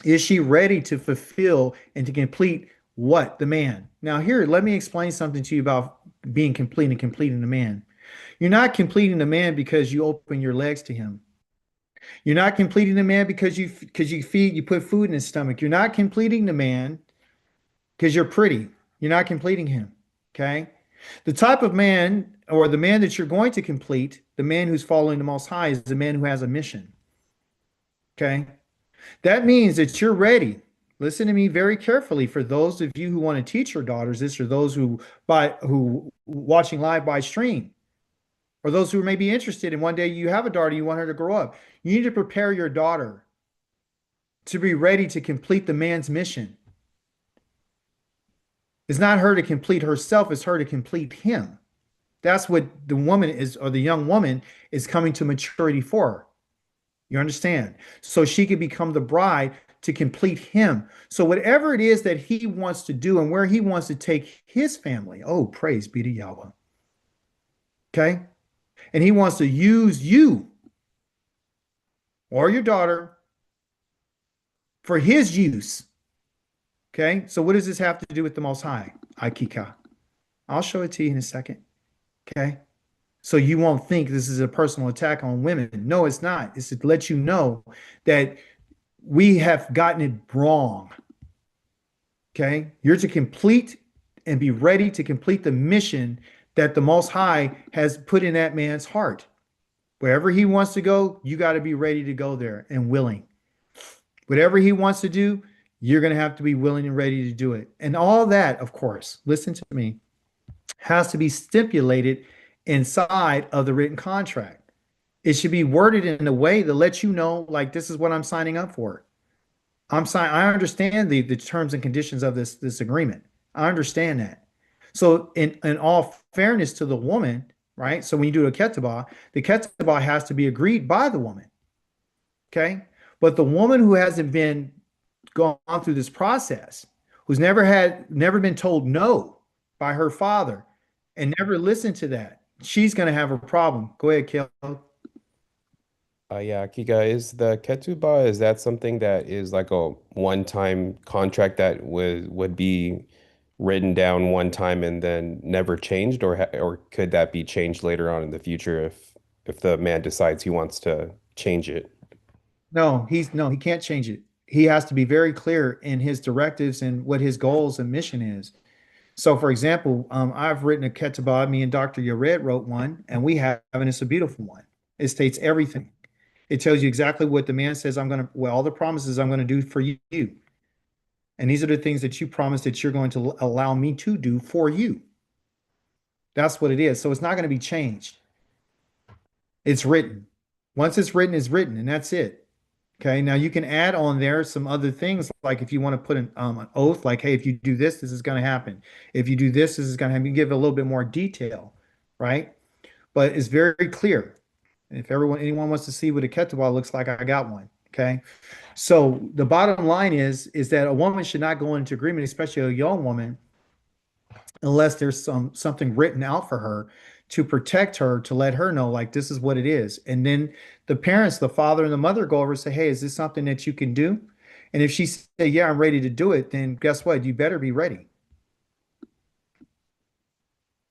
Is she ready to fulfill and to complete what? The man. Now, here, let me explain something to you about being complete and completing the man. You're not completing the man because you open your legs to him. You're not completing the man because you put food in his stomach. You're not completing the man because you're pretty. You're not completing him. Okay? The type of man or the man that you're going to complete, the man who's following the Most High, is the man who has a mission. Okay? That means that you're ready. Listen to me very carefully for those of you who want to teach your daughters this, or those who watching live by stream, or those who may be interested in one day you have a daughter, you want her to grow up. You need to prepare your daughter to be ready to complete the man's mission. It's not her to complete herself, it's her to complete him. That's what the woman is, or the young woman is coming to maturity for. You understand? So she could become the bride to complete him. So whatever it is that he wants to do and where he wants to take his family, oh, praise be to Yahweh. Okay? And he wants to use you or your daughter for his use. Okay? So what does this have to do with the Most High? Akika. I'll show it to you in a second. Okay? So you won't think this is a personal attack on women. No, it's not. It's to let you know that we have gotten it wrong. Okay? You're to complete and be ready to complete the mission that the Most High has put in that man's heart. Wherever he wants to go, you got to be ready to go there and willing. Whatever he wants to do, you're going to have to be willing and ready to do it. And all that, of course, listen to me, has to be stipulated inside of the written contract. It should be worded in a way that lets you know, like, this is what I'm signing up for. I understand the terms and conditions of this agreement. I understand that. So in all fairness to the woman, right? So when you do a ketubah, the ketubah has to be agreed by the woman. Okay? But the woman who hasn't been gone through this process, who's never been told no by her father and never listened to that, she's going to have a problem. Go ahead, Kel. Yeah, Kika, is the ketubah, is that something that is like a one-time contract that would be written down one time and then never changed, or could that be changed later on in the future if the man decides he wants to change it? No, he can't change it. He has to be very clear in his directives and what his goals and mission is. So, for example, I've written a ketubah. Me and Dr. Yared wrote one, and we have, and it's a beautiful one. It states everything. It tells you exactly what the man says, all the promises I'm going to do for you. And these are the things that you promise that you're going to allow me to do for you. That's what it is. So it's not going to be changed. It's written. Once it's written, and that's it. Okay. Now you can add on there some other things, like if you want to put an oath, like, hey, if you do this, this is going to happen. If you do this, this is going to happen. You give it a little bit more detail, right? But it's very clear. And if anyone wants to see what a ketubah looks like, I got one. Okay. So the bottom line is that a woman should not go into agreement, especially a young woman, unless there's something written out for her to protect her, to let her know, like, this is what it is. And then the parents, the father and the mother, go over and say, hey, is this something that you can do? And if she say, yeah, I'm ready to do it, then guess what? You better be ready.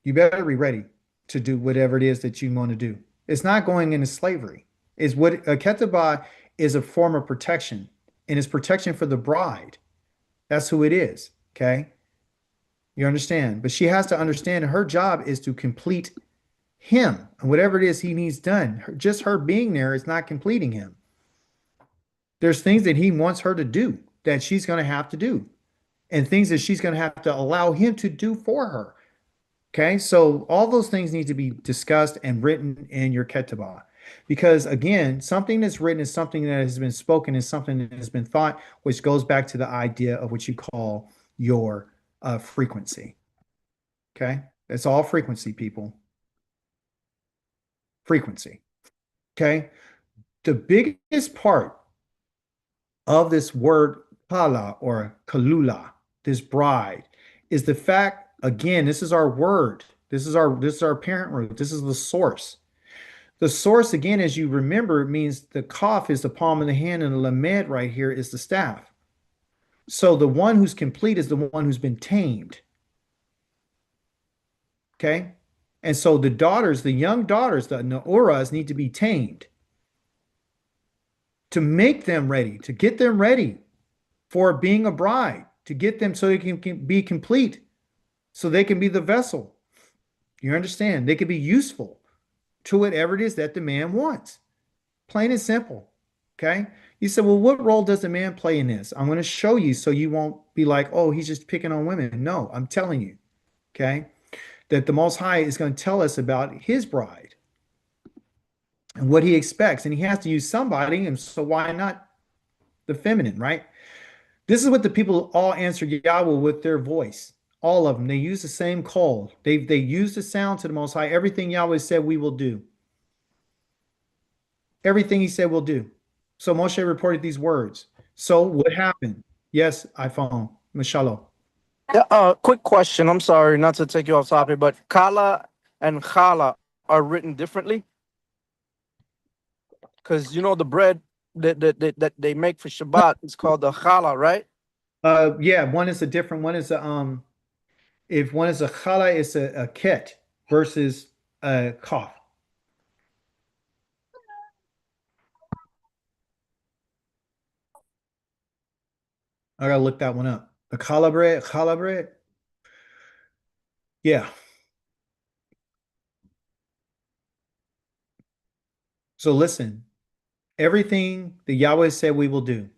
You better be ready to do whatever it is that you want to do. It's not going into slavery. Is what a ketubah is, a form of protection, and it's protection for the bride. That's who it is. Okay. You understand? But she has to understand her job is to complete him and whatever it is he needs done. Just her being there is not completing him. There's things that he wants her to do that she's going to have to do, and things that she's going to have to allow him to do for her. Okay, so all those things need to be discussed and written in your ketubah. Because again, something that's written is something that has been spoken, is something that has been thought, which goes back to the idea of what you call your frequency. Okay, it's all frequency, people. Frequency. Okay, the biggest part of this word kala or kalula, this bride, is the fact, again, this is our word. This is our parent root. This is the source. The source, again, as you remember, means the kaf is the palm of the hand and the lamed right here is the staff. So the one who's complete is the one who's been tamed. Okay. And so the daughters, the young daughters, the Naoras need to be tamed to make them ready, to get them ready for being a bride, to get them so they can be complete, so they can be the vessel. You understand? They can be useful to whatever it is that the man wants. Plain and simple. Okay. You said, well, what role does the man play in this? I'm going to show you so you won't be like, oh, he's just picking on women. No, I'm telling you. Okay. That the Most High is going to tell us about his bride and what he expects. And he has to use somebody. And so why not the feminine, right? This is what the people all answer Yahweh with their voice. All of them. They use the same call. They use the sound to the Most High. Everything Yahweh said we will do. Everything he said we'll do. So Moshe reported these words. So what happened? Yes, iPhone. Mashallah. Yeah, quick question. I'm sorry not to take you off topic, but kala and chala are written differently because you know the bread that they make for Shabbat is called the challah, right? Yeah, one is a different one is a if one is a chala, it's a ket versus a kaf. I gotta look that one up. The challah bread. Yeah. So listen, everything the Yahweh said we will do,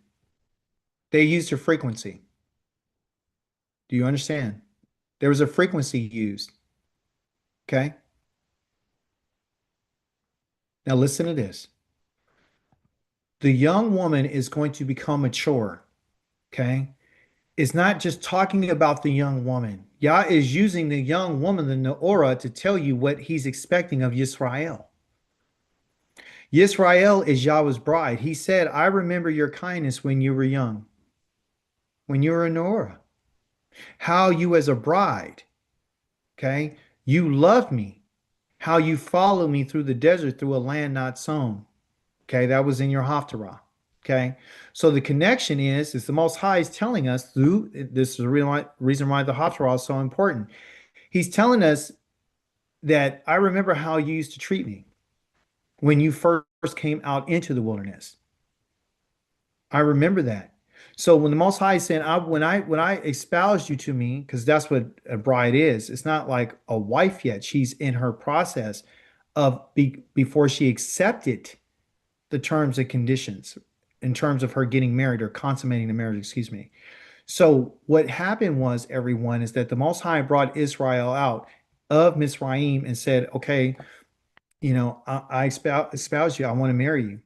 they used a frequency. Do you understand? There was a frequency used. Okay. Now listen to this. The young woman is going to become mature. Okay. It's not just talking about the young woman. Yah is using the young woman, the Noora, to tell you what he's expecting of Yisrael. Yisrael is Yahweh's bride. He said, I remember your kindness when you were young, when you were a Noora. How you as a bride, okay, you loved me. How you followed me through the desert through a land not sown. Okay, that was in your Haftarah. Okay, so the connection is the Most High is telling us through this is the reason why the Haftarah is so important. He's telling us that I remember how you used to treat me when you first came out into the wilderness. I remember that. So when the Most High is saying, when I espoused you to me, because that's what a bride is, it's not like a wife yet. She's in her process of before she accepted the terms and conditions in terms of her getting married or consummating the marriage, excuse me. So what happened was, everyone, is that the Most High brought Israel out of Mizraim and said, okay, I espouse you. I want to marry you.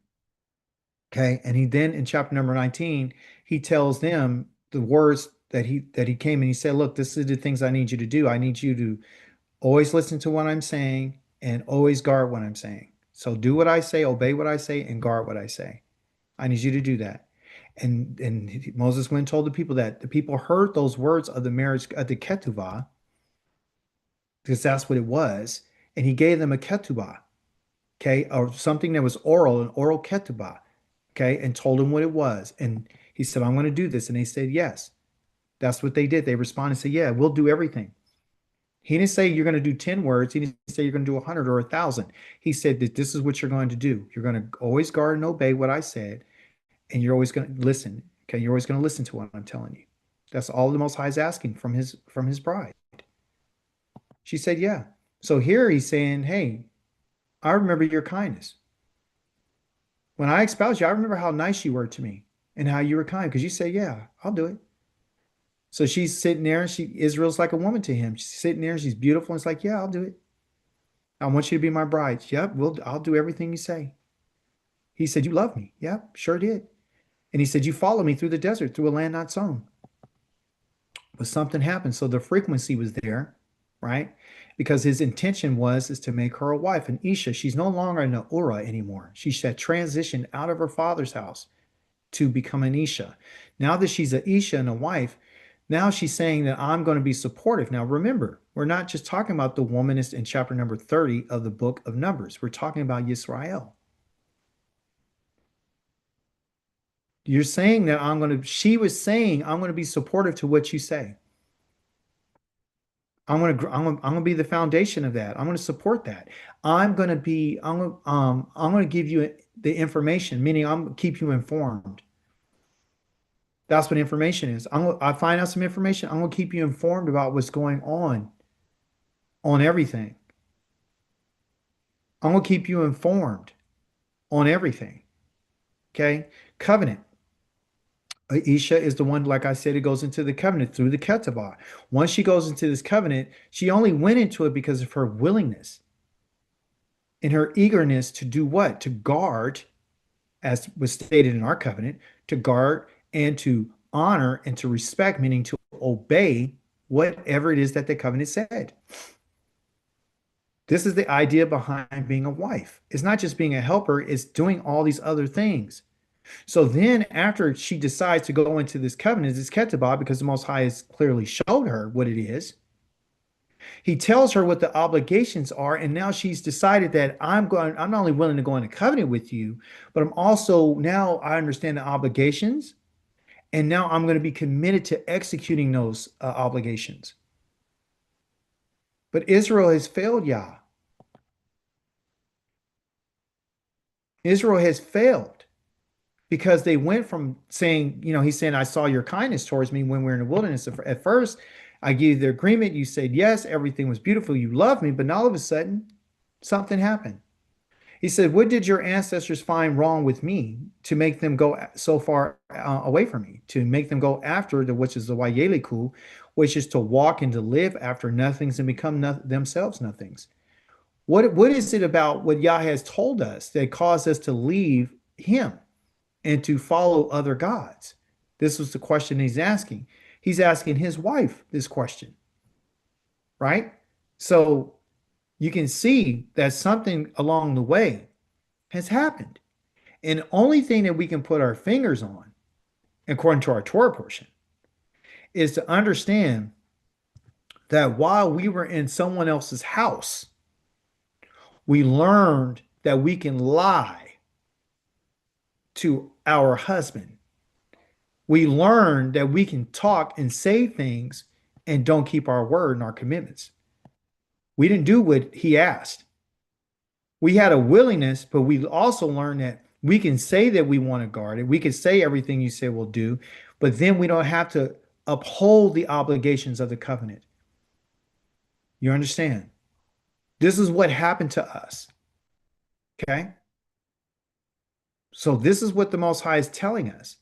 Okay. And he then in chapter number 19, he tells them the words that he came and he said, look, this is the things I need you to do. I need you to always listen to what I'm saying and always guard what I'm saying. So do what I say, obey what I say, and guard what I say. I need you to do that. And Moses went and told the people that. The people heard those words of the marriage of the ketuvah, because that's what it was. And he gave them a ketubah, okay, or something that was oral, an oral ketubah, okay, and told them what it was. And he said, I'm going to do this. And they said, yes. That's what they did. They responded and said, yeah, we'll do everything. He didn't say you're going to do 10 words. He didn't say you're going to do 100 or 1,000. He said that this is what you're going to do. You're going to always guard and obey what I said, and you're always going to listen. Okay, you're always going to listen to what I'm telling you. That's all the Most High is asking from his bride. She said, yeah. So here he's saying, hey, I remember your kindness. When I espoused you, I remember how nice you were to me and how you were kind, because you said, yeah, I'll do it. So she's sitting there, and Israel's like a woman to him. She's sitting there, she's beautiful, and it's like, yeah, I'll do it. I want you to be my bride. Yep, I'll do everything you say. He said, you love me. Yep, sure did. And he said, you follow me through the desert, through a land not sown. But something happened. So the frequency was there, right? Because his intention is to make her a wife, an Isha. She's no longer an Ura anymore. She had transitioned out of her father's house to become an Isha. Now that she's an Isha and a wife, Now she's saying that I'm going to be supportive. Now, remember, we're not just talking about the woman in chapter number 30 of the book of Numbers. We're talking about Yisrael. You're saying that she was saying, I'm going to be supportive to what you say. I'm going to be the foundation of that. I'm going to support that. I'm going to give you the information, meaning I'm going to keep you informed. That's what information is. I find out some information. I'm going to keep you informed about what's going on everything. I'm going to keep you informed on everything. Okay. Covenant. Isha is the one, like I said, it goes into the covenant through the ketubah. Once she goes into this covenant, she only went into it because of her willingness and her eagerness to do what? To guard, as was stated in our covenant, to guard and to honor and to respect, meaning to obey whatever it is that the covenant said. This is the idea behind being a wife. It's not just being a helper, it's doing all these other things. So then after she decides to go into this covenant, this ketubah, because the Most High has clearly showed her what it is, he tells her what the obligations are, and now she's decided that I'm not only willing to go into covenant with you, but I'm also, now I understand the obligations, and now I'm going to be committed to executing those obligations. But Israel has failed Yah. Israel has failed because they went from saying, he's saying, I saw your kindness towards me when we were in the wilderness. At first, I gave you the agreement. You said, yes, everything was beautiful. You loved me. But now all of a sudden, something happened. He said, what did your ancestors find wrong with me to make them go so far away from me, to make them go after which is the Wayeliku, which is to walk and to live after nothings and become themselves nothings. What is it about what Yah has told us that caused us to leave him and to follow other gods? This was the question he's asking. He's asking his wife this question, right? So you can see that something along the way has happened. And the only thing that we can put our fingers on, according to our Torah portion, is to understand that while we were in someone else's house, we learned that we can lie to our husband. We learned that we can talk and say things and don't keep our word and our commitments. We didn't do what he asked. We had a willingness, but we also learned that we can say that we want to guard it. We can say everything you say we'll do, but then we don't have to uphold the obligations of the covenant. You understand? This is what happened to us. Okay? So this is what the Most High is telling us.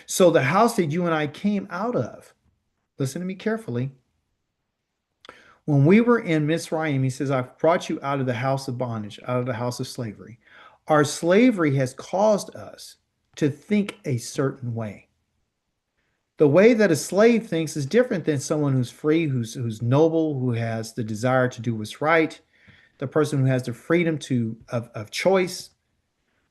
So the house that you and I came out of, listen to me carefully. When we were in Mitzrayim, he says, I've brought you out of the house of bondage, out of the house of slavery. Our slavery has caused us to think a certain way. The way that a slave thinks is different than someone who's free, who's noble, who has the desire to do what's right, the person who has the freedom of choice.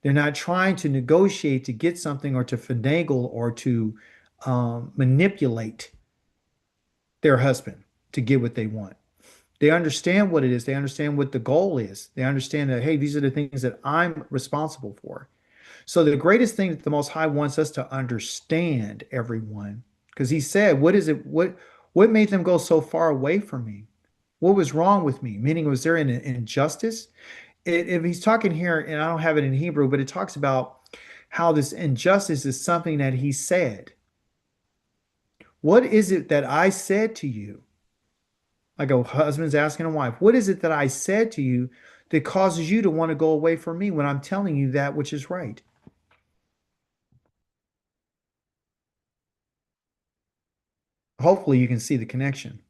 They're not trying to negotiate to get something or to finagle or to manipulate their husband to get what they want. They understand what it is. They understand what the goal is. They understand that, hey, these are the things that I'm responsible for. So the greatest thing that the Most High wants us to understand, everyone, because he said, what is it? What made them go so far away from me? What was wrong with me? Meaning, was there an injustice? If he's talking here, and I don't have it in Hebrew, but it talks about how this injustice is something that he said. What is it that I said to you? Like a husband's asking a wife, what is it that I said to you that causes you to want to go away from me when I'm telling you that which is right? Hopefully you can see the connection.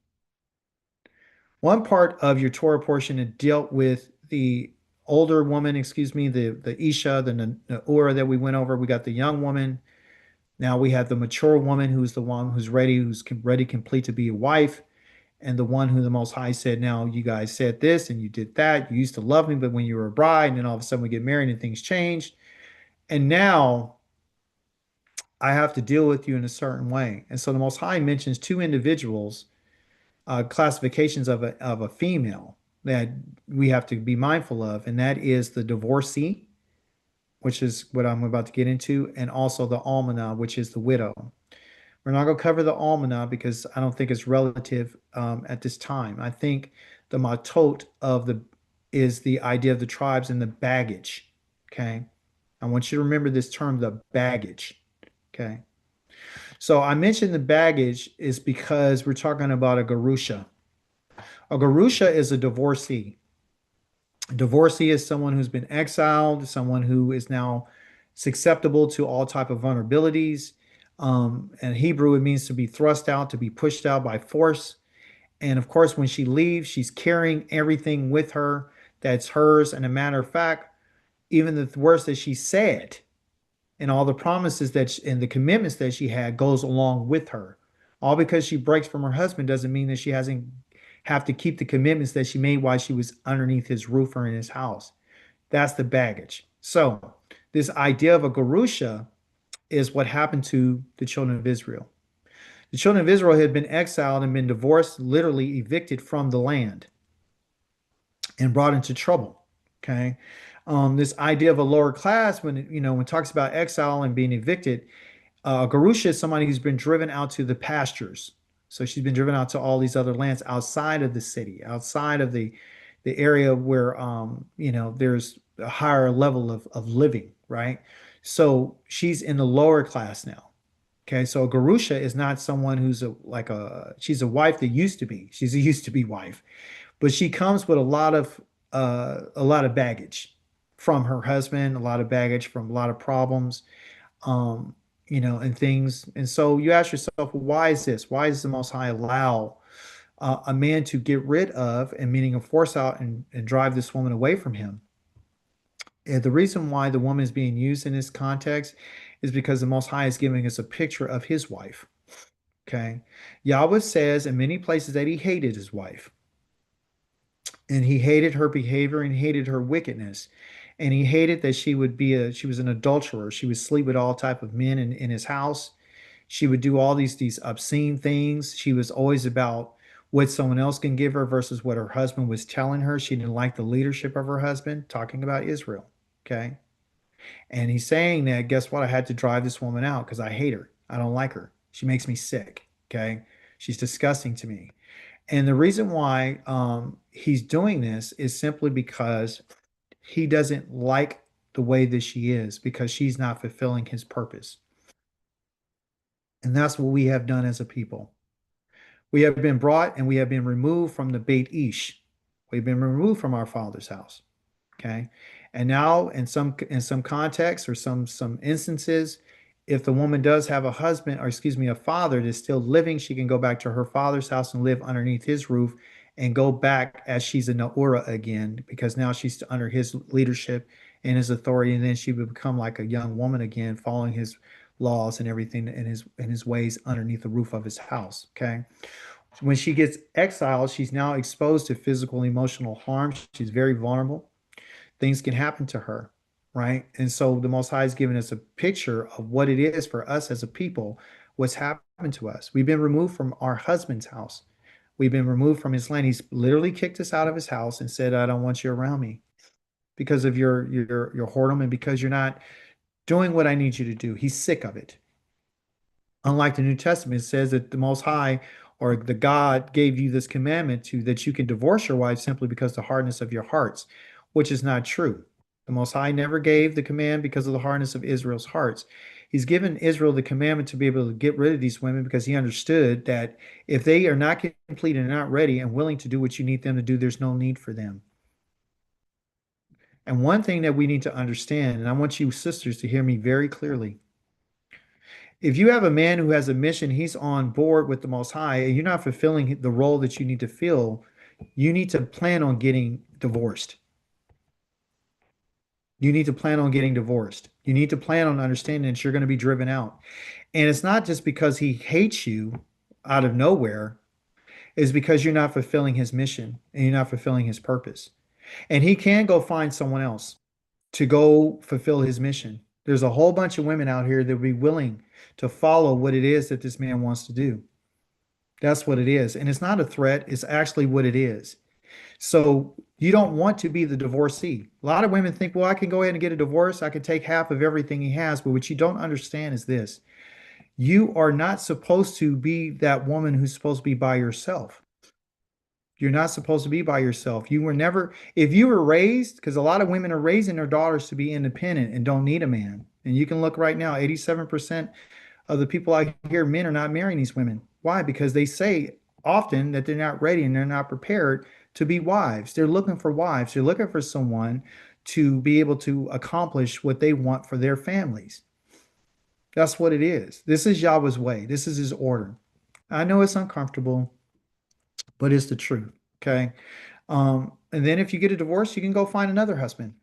One part of your Torah portion had dealt with the older woman, the Isha, the Ura that we went over. We got the young woman. Now we have the mature woman who's the one who's ready complete to be a wife. And the one who the Most High said, now you guys said this and you did that. You used to love me, but when you were a bride, and then all of a sudden we get married and things changed. And now I have to deal with you in a certain way. And so the Most High mentions two individuals, classifications of a female that we have to be mindful of, and that is the divorcee, which is what I'm about to get into, and also the almanah, which is the widow. We're not going to cover the almanah because I don't think it's relative at this time. I think the matot of the is the idea of the tribes and the baggage. Okay, I want you to remember this term, the baggage. Okay, so I mentioned the baggage is because we're talking about a garusha. A garusha is a divorcee. A divorcee is someone who's been exiled, someone who is now susceptible to all type of vulnerabilities. In Hebrew, it means to be thrust out, to be pushed out by force. And of course, when she leaves, she's carrying everything with her that's hers. And a matter of fact, even the words that she said and all the promises and the commitments that she had goes along with her. All because she breaks from her husband doesn't mean that she hasn't have to keep the commitments that she made while she was underneath his roof or in his house. That's the baggage. So this idea of a garusha is what happened to the children of Israel. The children of Israel had been exiled and been divorced, literally evicted from the land and brought into trouble. Okay. This idea of a lower class, when when it talks about exile and being evicted, Garusha is somebody who's been driven out to the pastures. So she's been driven out to all these other lands outside of the city, outside of the area where there's a higher level of living, right? So she's in the lower class now. Okay, so a Garusha is not someone who's she's a wife that used to be. She's a used to be wife, but she comes with a lot of baggage from her husband, a lot of baggage from a lot of problems, um, and things. And so you ask yourself, well, why is this? Why does the Most High allow a man to get rid of, and meaning a force out and drive this woman away from him? And the reason why the woman is being used in this context is because the Most High is giving us a picture of his wife. Okay. Yahweh says in many places that he hated his wife, and he hated her behavior and hated her wickedness. And he hated that she was an adulterer. She would sleep with all type of men in his house. She would do all these obscene things. She was always about what someone else can give her versus what her husband was telling her. She didn't like the leadership of her husband, talking about Israel. Okay. And he's saying that, guess what? I had to drive this woman out because I hate her. I don't like her. She makes me sick. Okay. She's disgusting to me. And the reason why he's doing this is simply because he doesn't like the way that she is, because she's not fulfilling his purpose. And that's what we have done as a people. We have been brought and we have been removed from the Beit Ish. We've been removed from our father's house. Okay. And now in some contexts or some instances, if the woman does have a husband, or excuse me, a father that's still living, she can go back to her father's house and live underneath his roof and go back as she's a Naura again, because now she's under his leadership and his authority. And then she would become like a young woman again, following his laws and everything in his ways underneath the roof of his house. Okay. When she gets exiled, she's now exposed to physical, emotional harm. She's very vulnerable. Things can happen to her, right? And so the Most High is giving us a picture of what it is for us as a people, what's happened to us. We've been removed from our husband's house. We've been removed from his land. He's literally kicked us out of his house and said, I don't want you around me because of your whoredom and because you're not doing what I need you to do. He's sick of it. Unlike the New Testament, it says that the Most High or the God gave you this commandment to that you can divorce your wife simply because of the hardness of your hearts, which is not true. The Most High never gave the command because of the hardness of Israel's hearts. He's given Israel the commandment to be able to get rid of these women because he understood that if they are not complete and not ready and willing to do what you need them to do, there's no need for them. And one thing that we need to understand, and I want you sisters to hear me very clearly. If you have a man who has a mission, he's on board with the Most High, and you're not fulfilling the role that you need to fill, you need to plan on getting divorced. You need to plan on getting divorced. You need to plan on understanding that you're going to be driven out. And it's not just because he hates you out of nowhere, it's because you're not fulfilling his mission and you're not fulfilling his purpose. And he can go find someone else to go fulfill his mission. There's a whole bunch of women out here that would be willing to follow what it is that this man wants to do. That's what it is. And it's not a threat, it's actually what it is. So you don't want to be the divorcee. A lot of women think, well, I can go ahead and get a divorce. I can take half of everything he has. But what you don't understand is this: you are not supposed to be that woman who's supposed to be by yourself. You're not supposed to be by yourself. You were never, if you were raised, because a lot of women are raising their daughters to be independent and don't need a man. And you can look right now, 87% of the people I hear, men are not marrying these women. Why? Because they say often that they're not ready and they're not prepared to be wives. They're looking for wives. They're looking for someone to be able to accomplish what they want for their families. That's what it is. This is Yahweh's way. This is his order. I know it's uncomfortable, but it's the truth. Okay. And then if you get a divorce, you can go find another husband.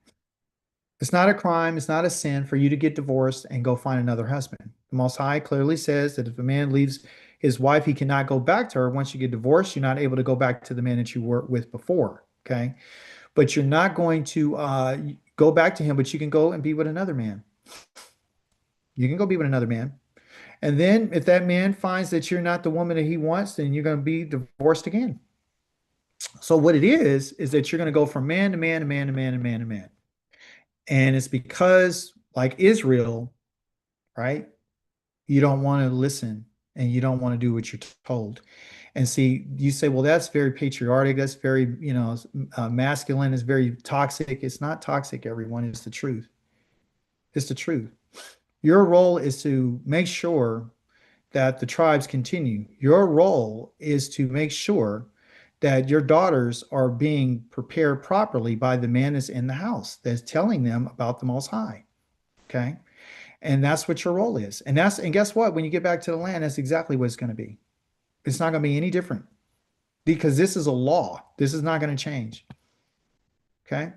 It's not a crime, it's not a sin for you to get divorced and go find another husband. The Most High clearly says that if a man leaves his wife, he cannot go back to her. Once you get divorced, you're not able to go back to the man that you were with before. Okay. But you're not going to go back to him, but you can go and be with another man. You can go be with another man. And then if that man finds that you're not the woman that he wants, then you're going to be divorced again. So what it is that you're going to go from man to man to man to man to man to man. And it's because, like Israel, right? You don't want to listen and you don't want to do what you're told. And see, you say, well, that's very patriotic. That's very, masculine. It's very toxic. It's not toxic, everyone. It's the truth. It's the truth. Your role is to make sure that the tribes continue. Your role is to make sure that your daughters are being prepared properly by the man that's in the house, that's telling them about the Most High. Okay. And that's what your role is. And guess what? When you get back to the land, that's exactly what it's going to be. It's not going to be any different because this is a law. This is not going to change. Okay.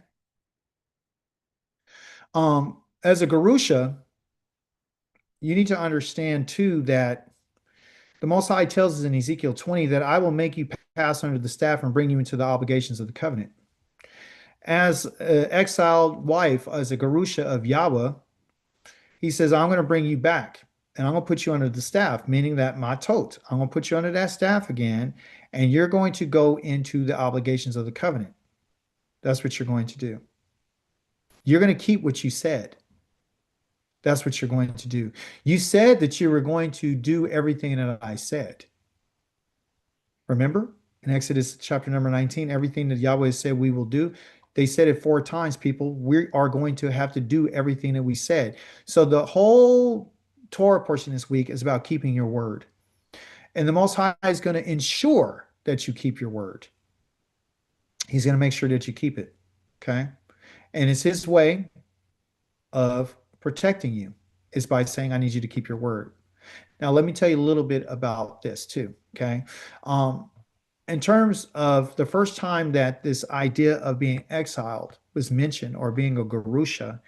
As a Garusha, you need to understand too that the Most High tells us in Ezekiel 20 that I will make you pass under the staff and bring you into the obligations of the covenant. As an exiled wife, as a Garusha of Yahweh, he says, I'm going to bring you back and I'm going to put you under the staff, meaning that matot. I'm going to put you under that staff again, and you're going to go into the obligations of the covenant. That's what you're going to do. You're going to keep what you said. That's what you're going to do. You said that you were going to do everything that I said. Remember in Exodus chapter number 19, everything that Yahweh said we will do. They said it 4 times, people. We are going to have to do everything that we said. So the whole Torah portion this week is about keeping your word. And the Most High is going to ensure that you keep your word. He's going to make sure that you keep it. Okay. And it's his way of protecting you is by saying, I need you to keep your word. Now, let me tell you a little bit about this too. Okay. In terms of the first time that this idea of being exiled was mentioned or being a Garusha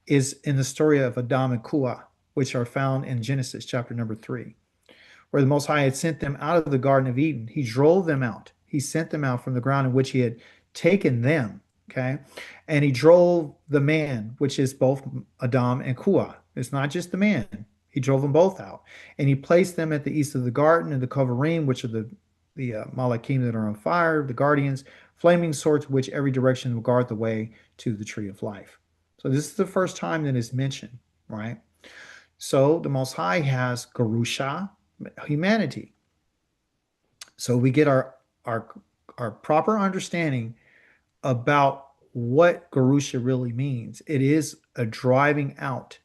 is in the story of Adam and Kua, which are found in Genesis chapter number 3, where the Most High had sent them out of the Garden of Eden. He drove them out. He sent them out from the ground in which he had taken them. Okay. And he drove the man, which is both Adam and Kua. It's not just the man. He drove them both out. And he placed them at the east of the garden in the Kovarim, which are the Malachim that are on fire, the guardians, flaming swords, which every direction will guard the way to the tree of life. So this is the first time that it's mentioned, right? So the Most High has Garusha, humanity. So we get our proper understanding about what Garusha really means. It is a driving out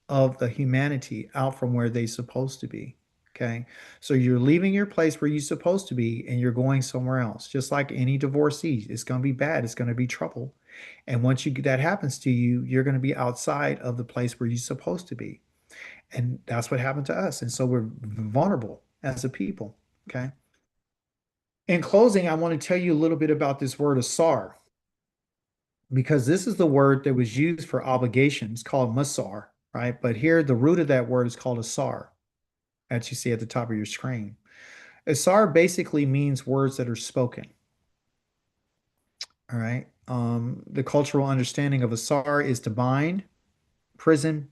of the humanity out from where they're supposed to be. Okay. So you're leaving your place where you're supposed to be and you're going somewhere else. Just like any divorcee, it's going to be bad. It's going to be trouble. And once that happens to you, you're going to be outside of the place where you're supposed to be. And that's what happened to us. And so we're vulnerable as a people. Okay. In closing, I want to tell you a little bit about this word asar, because this is the word that was used for obligations called masar, right? But here the root of that word is called asar, as you see at the top of your screen. Asar basically means words that are spoken. All right. The cultural understanding of asar is to bind, prison,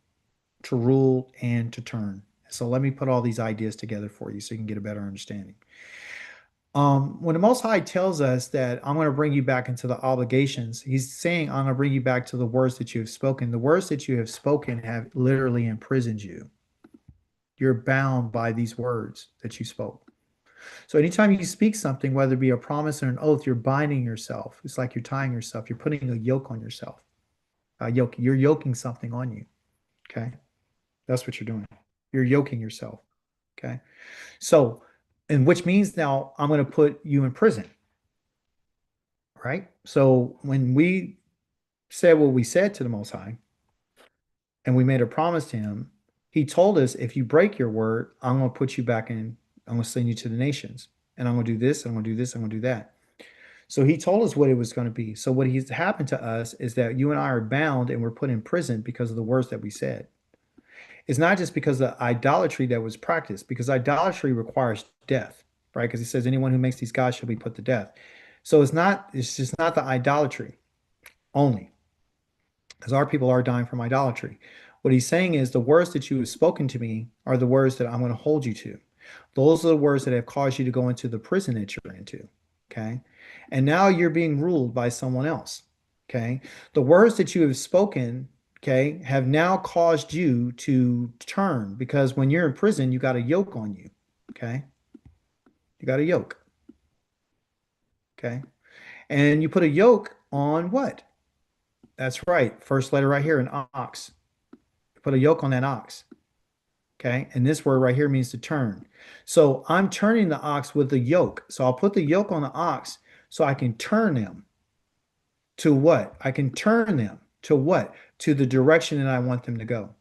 to rule, and to turn. So let me put all these ideas together for you so you can get a better understanding. When the Most High tells us that I'm going to bring you back into the obligations, he's saying I'm going to bring you back to the words that you have spoken. The words that you have spoken have literally imprisoned you. You're bound by these words that you spoke. So anytime you speak something, whether it be a promise or an oath, you're binding yourself. It's like you're tying yourself. You're putting a yoke on yourself. Yoke. You're yoking something on you. Okay. That's what you're doing. You're yoking yourself. Okay. So, and which means now I'm going to put you in prison. Right. So when we said what we said to the Most High and we made a promise to him, he told us, if you break your word, I'm going to put you back in, I'm going to send you to the nations. And I'm going to do this, I'm going to do this, I'm going to do that. So he told us what it was going to be. So what has happened to us is that you and I are bound and we're put in prison because of the words that we said. It's not just because of the idolatry that was practiced, because idolatry requires death, right? Because he says anyone who makes these gods shall be put to death. So it's just not the idolatry only, because our people are dying from idolatry. What he's saying is the words that you have spoken to me are the words that I'm going to hold you to. Those are the words that have caused you to go into the prison that you're into. Okay. And now you're being ruled by someone else. Okay. The words that you have spoken, okay, have now caused you to turn, because when you're in prison, you got a yoke on you. Okay. You got a yoke. Okay. And you put a yoke on what? That's right. First letter right here, an ox. You put a yoke on that ox. Okay. And this word right here means to turn. So I'm turning the ox with the yoke. So I'll put the yoke on the ox so I can turn them to what? I can turn them to what? To the direction that I want them to go.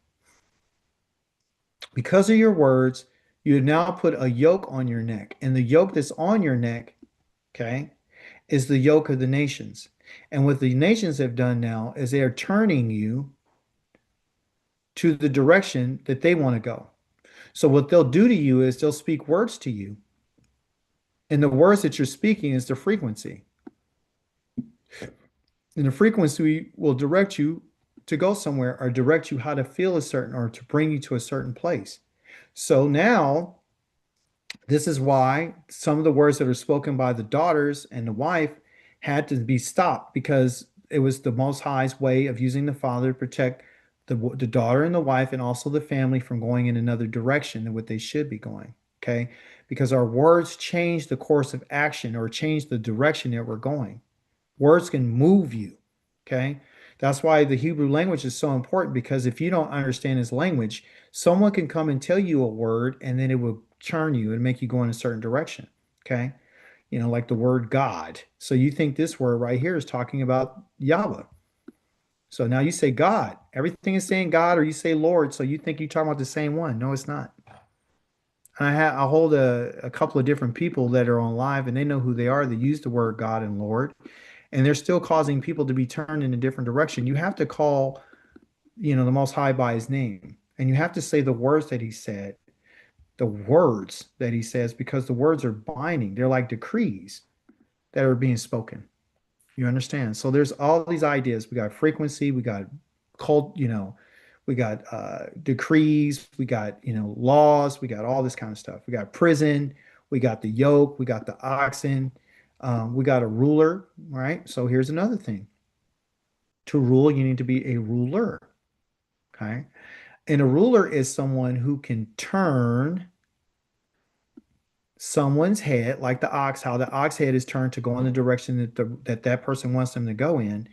Because of your words, you have now put a yoke on your neck. And the yoke that's on your neck, okay, is the yoke of the nations. And what the nations have done now is they are turning you to the direction that they want to go. So what they'll do to you is they'll speak words to you. And the words that you're speaking is the frequency. And the frequency will direct you to go somewhere or direct you how to feel a certain or to bring you to a certain place. So now, this is why some of the words that are spoken by the daughters and the wife had to be stopped, because it was the Most High's way of using the father to protect the daughter and the wife and also the family from going in another direction than what they should be going. Okay. Because our words change the course of action or change the direction that we're going. Words can move you. Okay. That's why the Hebrew language is so important, because if you don't understand his language, someone can come and tell you a word and then it will turn you and make you go in a certain direction. Okay. Like the word God. So you think this word right here is talking about Yahweh. So now you say God. Everything is saying God, or you say Lord. So you think you're talking about the same one. No, it's not. And I hold a couple of different people that are on live and they know who they are. They use the word God and Lord, and they're still causing people to be turned in a different direction. You have to call, the Most High by his name, and you have to say the words that he said, the words that he says, because the words are binding. They're like decrees that are being spoken. You understand? So there's all these ideas. We got frequency, we got cult, we got decrees, we got, laws, we got all this kind of stuff. We got prison, we got the yoke, we got the oxen, we got a ruler, right? So here's another thing. To rule, you need to be a ruler, okay? And a ruler is someone who can turn someone's head, like the ox, how the ox head is turned to go in the direction that person wants them to go in.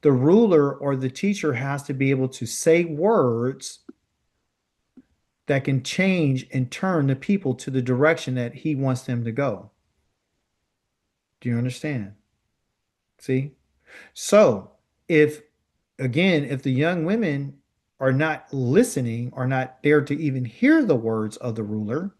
The ruler or the teacher has to be able to say words that can change and turn the people to the direction that he wants them to go. Do you understand? See? So, if the young women are not listening, are not there to even hear the words of the ruler,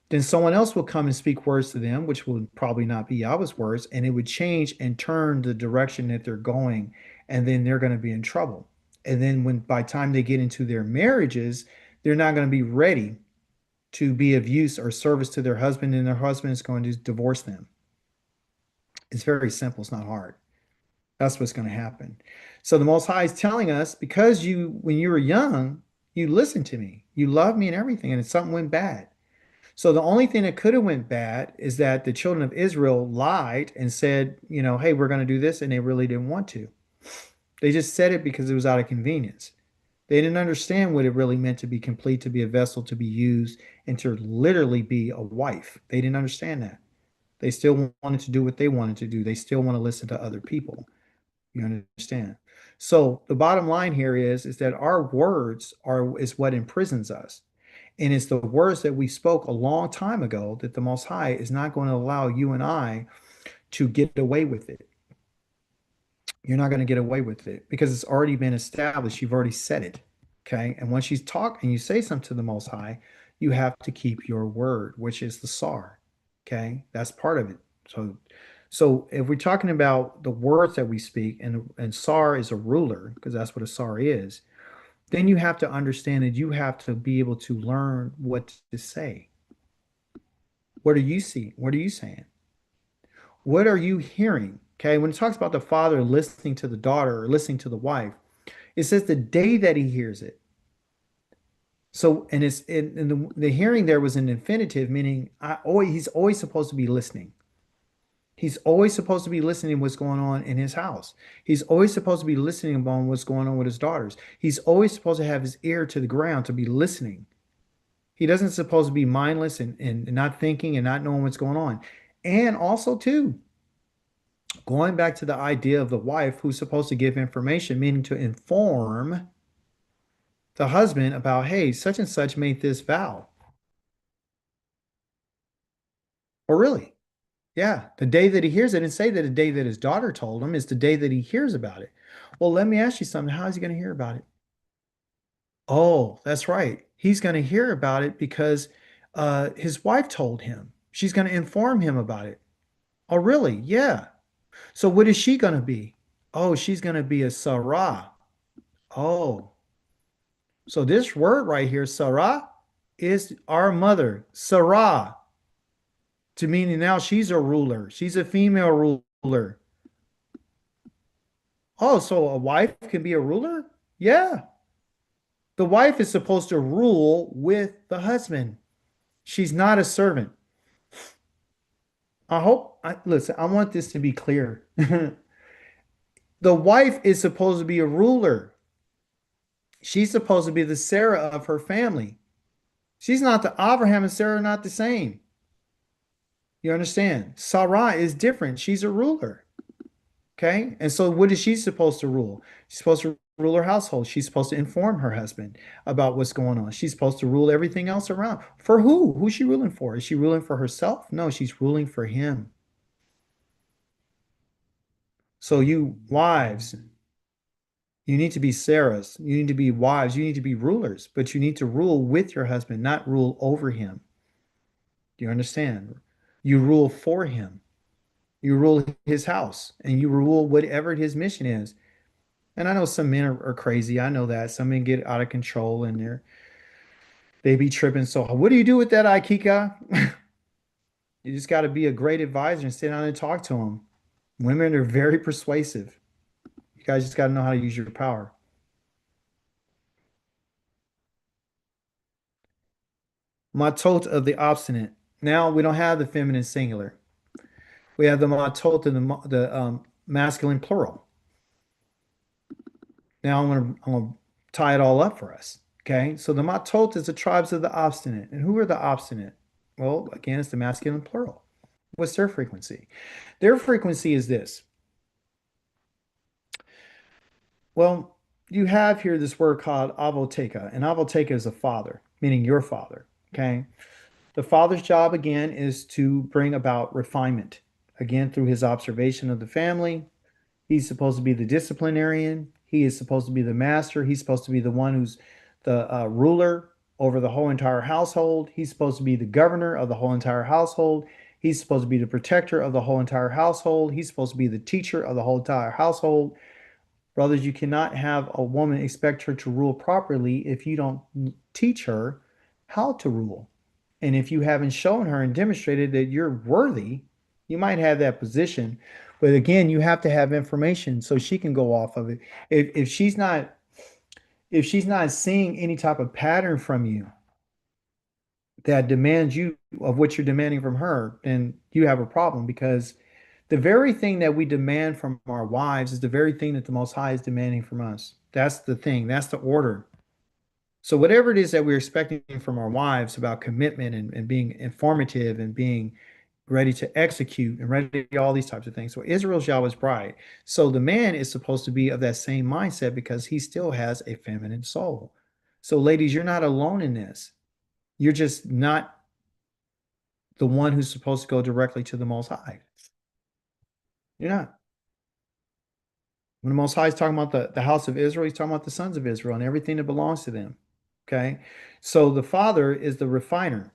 then someone else will come and speak words to them, which will probably not be Yahweh's words, and it would change and turn the direction that they're going, and then they're going to be in trouble. And then by the time they get into their marriages, they're not going to be ready to be of use or service to their husband, and their husband is going to divorce them. It's very simple. It's not hard. That's what's going to happen. So the Most High is telling us, because when you were young, You listened to me. You loved me and everything, and something went bad. So the only thing that could have went bad is that the children of Israel lied and said, hey, we're going to do this, and they really didn't want to. They just said it because it was out of convenience. They didn't understand what it really meant to be complete, to be a vessel, to be used, and to literally be a wife. They didn't understand that. They still wanted to do what they wanted to do. They still want to listen to other people. You understand? So the bottom line here is that our words is what imprisons us. And it's the words that we spoke a long time ago that the Most High is not going to allow you and I to get away with it. You're not going to get away with it because it's already been established. You've already said it. Okay. And once you talk and you say something to the Most High, you have to keep your word, which is the SAR. Okay. That's part of it. So if we're talking about the words that we speak, and SAR is a ruler, because that's what a SAR is, then you have to understand that you have to be able to learn what to say. What are you seeing? What are you saying? What are you hearing? Okay, when it talks about the father listening to the daughter or listening to the wife, it says the day that he hears it. So, and it's in the hearing there was an infinitive, meaning he's always supposed to be listening. He's always supposed to be listening to what's going on in his house. He's always supposed to be listening about what's going on with his daughters. He's always supposed to have his ear to the ground to be listening. He doesn't supposed to be mindless and not thinking and not knowing what's going on. And also, too, going back to the idea of the wife who's supposed to give information, meaning to inform the husband about, hey, such and such made this vow. Or really? Yeah, the day that he hears it, and say that the day that his daughter told him is the day that he hears about it. Well, let me ask you something. How is he going to hear about it? Oh, that's right. He's going to hear about it because his wife told him. She's going to inform him about it. Oh, really? Yeah. So what is she going to be? Oh, she's going to be a Sarah. Oh, so this word right here, Sarah, is our mother, Sarah, to meaning now she's a ruler. She's a female ruler. Oh, so a wife can be a ruler? Yeah. The wife is supposed to rule with the husband. She's not a servant. Listen, I want this to be clear. The wife is supposed to be a ruler. She's supposed to be the Sarah of her family. She's not the Abraham, and Sarah are not the same. You understand? Sarah is different. She's a ruler. Okay. And so what is she supposed to rule? She's supposed to rule her household. She's supposed to inform her husband about what's going on. She's supposed to rule everything else around. For who? Who's she ruling for? Is she ruling for herself? No, she's ruling for him. So you wives, you need to be Sarahs. You need to be wives. You need to be rulers, but you need to rule with your husband, not rule over him. Do you understand? You rule for him. You rule his house and you rule whatever his mission is. And I know some men are crazy. I know that some men get out of control and they be tripping. So what do you do with that, Aikika? You just got to be a great advisor and sit down and talk to them. Women are very persuasive. You guys just got to know how to use your power. Matot of the obstinate. Now we don't have the feminine singular. We have the matot and the masculine plural. Now I'm gonna tie it all up for us. Okay, so the matot is the tribes of the obstinate. And who are the obstinate? Well, again, it's the masculine plural. What's their frequency? Their frequency is this. Well, you have here this word called avoteka, and avoteka is a father, meaning your father. Okay, the father's job again is to bring about refinement, again through his observation of the family. He's supposed to be the disciplinarian. He is supposed to be the master. He's supposed to be the one who's the ruler over the whole entire household. He's supposed to be the governor of the whole entire household. He's supposed to be the protector of the whole entire household. He's supposed to be the teacher of the whole entire household. Brothers, you cannot have a woman expect her to rule properly if you don't teach her how to rule. And if you haven't shown her and demonstrated that you're worthy, you might have that position. But again, you have to have information so she can go off of it. If she's not, if she's not seeing any type of pattern from you that demands you of what you're demanding from her, then you have a problem because the very thing that we demand from our wives is the very thing that the Most High is demanding from us. That's the thing, that's the order. So, whatever it is that we're expecting from our wives about commitment and being informative and being ready to execute and ready to do all these types of things. So, Israel's Yahweh's bride. So, the man is supposed to be of that same mindset because he still has a feminine soul. So, ladies, you're not alone in this. You're just not the one who's supposed to go directly to the Most High. You're not. When the Most High is talking about the house of Israel, he's talking about the sons of Israel and everything that belongs to them. Okay. So the father is the refiner.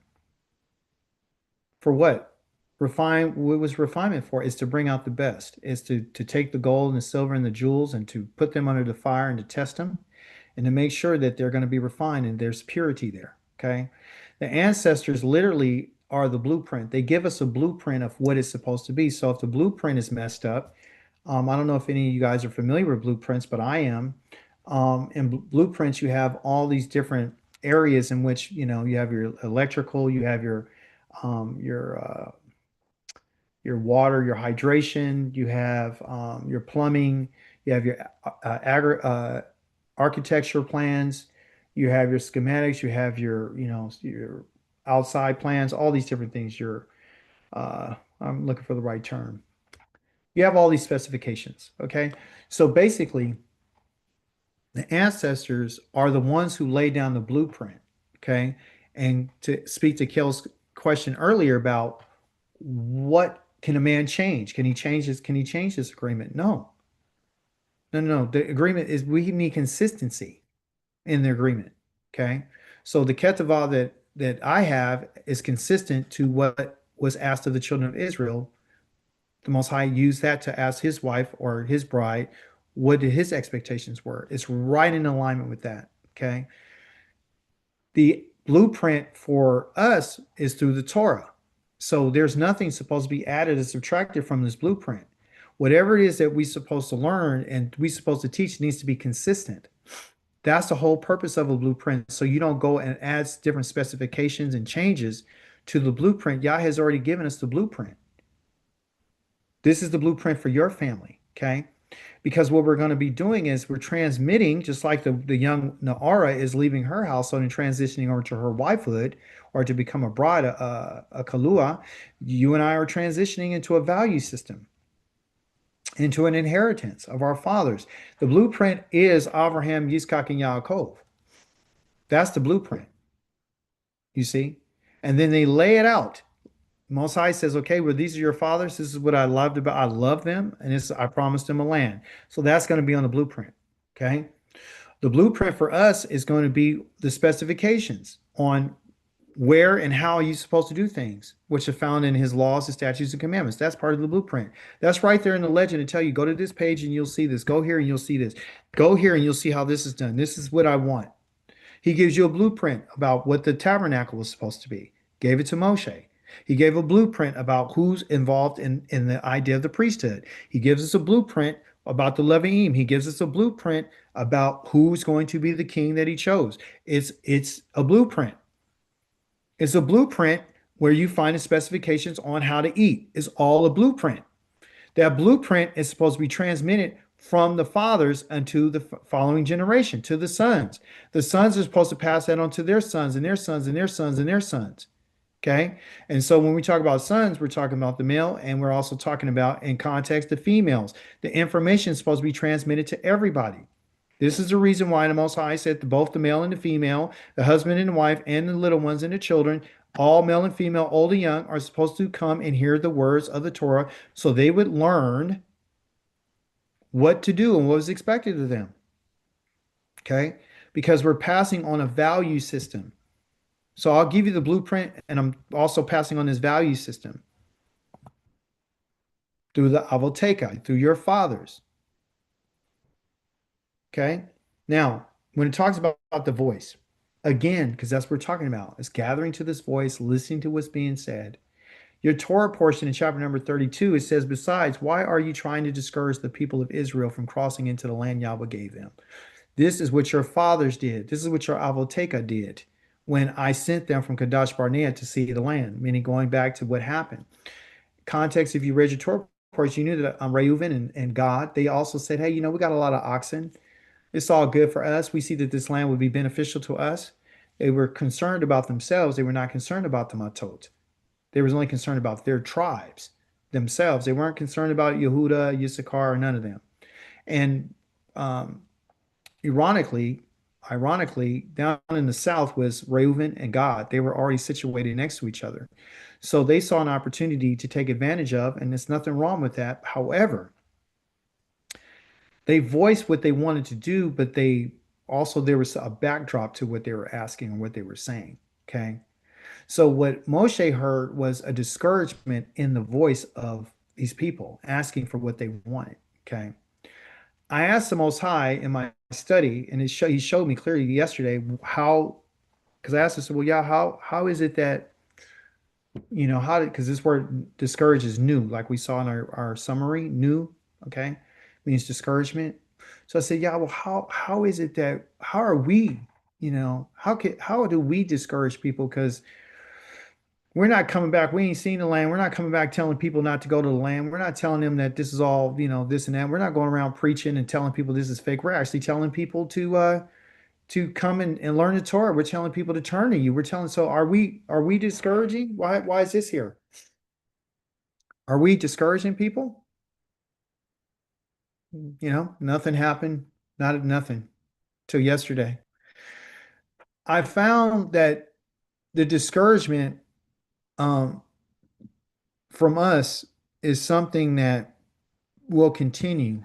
For what? Refine what was refinement for is to bring out the best, is to take the gold and the silver and the jewels and to put them under the fire and to test them and to make sure that they're going to be refined and there's purity there. Okay. The ancestors literally are the blueprint. They give us a blueprint of what it's supposed to be. So if the blueprint is messed up, I don't know if any of you guys are familiar with blueprints, but I am. In blueprints, you have all these different areas in which you have your electrical, you have um, your uh, your water, your hydration, you have your plumbing, you have your architecture plans, you have your schematics, you have your outside plans, all these different things. I'm looking for the right term. You have all these specifications. Okay. So basically, the ancestors are the ones who lay down the blueprint. Okay. And to speak to Kel's question earlier about what can a man change? Can he change this? Can he change this agreement? No. No. The agreement is we need consistency in the agreement. Okay. So the ketuvah that I have is consistent to what was asked of the children of Israel. The Most High used that to ask his wife or his bride what his expectations were. It's right in alignment with that. Okay. The blueprint for us is through the Torah. So there's nothing supposed to be added or subtracted from this blueprint. Whatever it is that we're supposed to learn and we're supposed to teach needs to be consistent. That's the whole purpose of a blueprint. So you don't go and add different specifications and changes to the blueprint. Yah has already given us the blueprint. This is the blueprint for your family, okay? Because what we're going to be doing is we're transmitting, just like the young Naara is leaving her household and transitioning over to her wifehood or to become a bride, a kalua. You and I are transitioning into a value system, into an inheritance of our fathers. The blueprint is Abraham, Yitzchak, and Yaakov. That's the blueprint, you see? And then they lay it out. Most High says, okay, well, these are your fathers. This is what I loved about. I love them, and I promised them a land. So that's going to be on the blueprint. Okay. The blueprint for us is going to be the specifications on where and how you're supposed to do things, which are found in his laws, his statutes, and commandments. That's part of the blueprint. That's right there in the legend to tell you, go to this page and you'll see this. Go here and you'll see this. Go here and you'll see how this is done. This is what I want. He gives you a blueprint about what the tabernacle was supposed to be. Gave it to Moshe. He gave a blueprint about who's involved in the idea of the priesthood. He gives us a blueprint about the Leviim. He gives us a blueprint about who's going to be the king that he chose. It's a blueprint. It's a blueprint where you find the specifications on how to eat. It's all a blueprint. That blueprint is supposed to be transmitted from the fathers unto the following generation, to the sons. The sons are supposed to pass that on to their sons and their sons and their sons and their sons. Okay. And so when we talk about sons, we're talking about the male, and we're also talking about, in context, the females. The information is supposed to be transmitted to everybody. This is the reason why the Most High said to both the male and the female, the husband and the wife, and the little ones and the children, all male and female, old and young, are supposed to come and hear the words of the Torah so they would learn what to do and what was expected of them. Okay? Because we're passing on a value system. So I'll give you the blueprint, and I'm also passing on this value system through the Avoteka, through your fathers. Okay? Now, when it talks about the voice, again, because that's what we're talking about, it's gathering to this voice, listening to what's being said. Your Torah portion in chapter number 32, it says, besides, why are you trying to discourage the people of Israel from crossing into the land Yahweh gave them? This is what your fathers did. This is what your Avoteka did when I sent them from Kadesh Barnea to see the land, meaning going back to what happened. Context, if you read your Torah reports, you knew that Reuven and God, they also said, hey, we got a lot of oxen. It's all good for us. We see that this land would be beneficial to us. They were concerned about themselves. They were not concerned about the Matot. They were only concerned about their tribes themselves. They weren't concerned about Yehuda, Issachar, or none of them. And um, ironically, down in the south was Reuven and God. They were already situated next to each other. So they saw an opportunity to take advantage of, and there's nothing wrong with that. However, they voiced what they wanted to do, but there was a backdrop to what they were asking and what they were saying. Okay. So what Moshe heard was a discouragement in the voice of these people asking for what they wanted. Okay. I asked the Most High in my study, and he showed me clearly yesterday how, because I asked him, well, yeah, how is it that, because this word discourage is new, like we saw in our summary, new, okay, means discouragement. So I said, yeah, well, how is it that, how are we, how do we discourage people? Because we're not coming back. We ain't seen the land. We're not coming back telling people not to go to the land. We're not telling them that this is all, this and that. We're not going around preaching and telling people this is fake. We're actually telling people to come and learn the Torah. We're telling people to turn to you. So are we discouraging? Why is this here? Are we discouraging people? Nothing happened. Nothing till yesterday. I found that the discouragement um, from us is something that will continue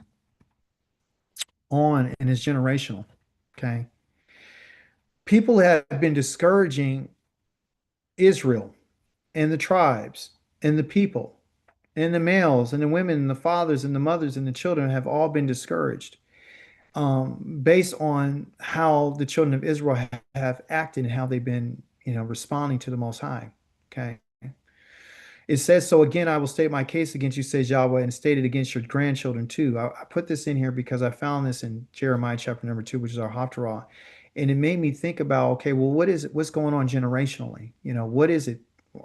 on and is generational. Okay. People have been discouraging Israel and the tribes and the people and the males and the women and the fathers and the mothers and the children have all been discouraged based on how the children of Israel have acted and how they've been, responding to the Most High. Okay. It says, so again, I will state my case against you, says Yahweh, and state it against your grandchildren too. I put this in here because I found this in Jeremiah chapter number 2, which is our Haftarah. And it made me think about, okay, well, what's going on generationally? What is it,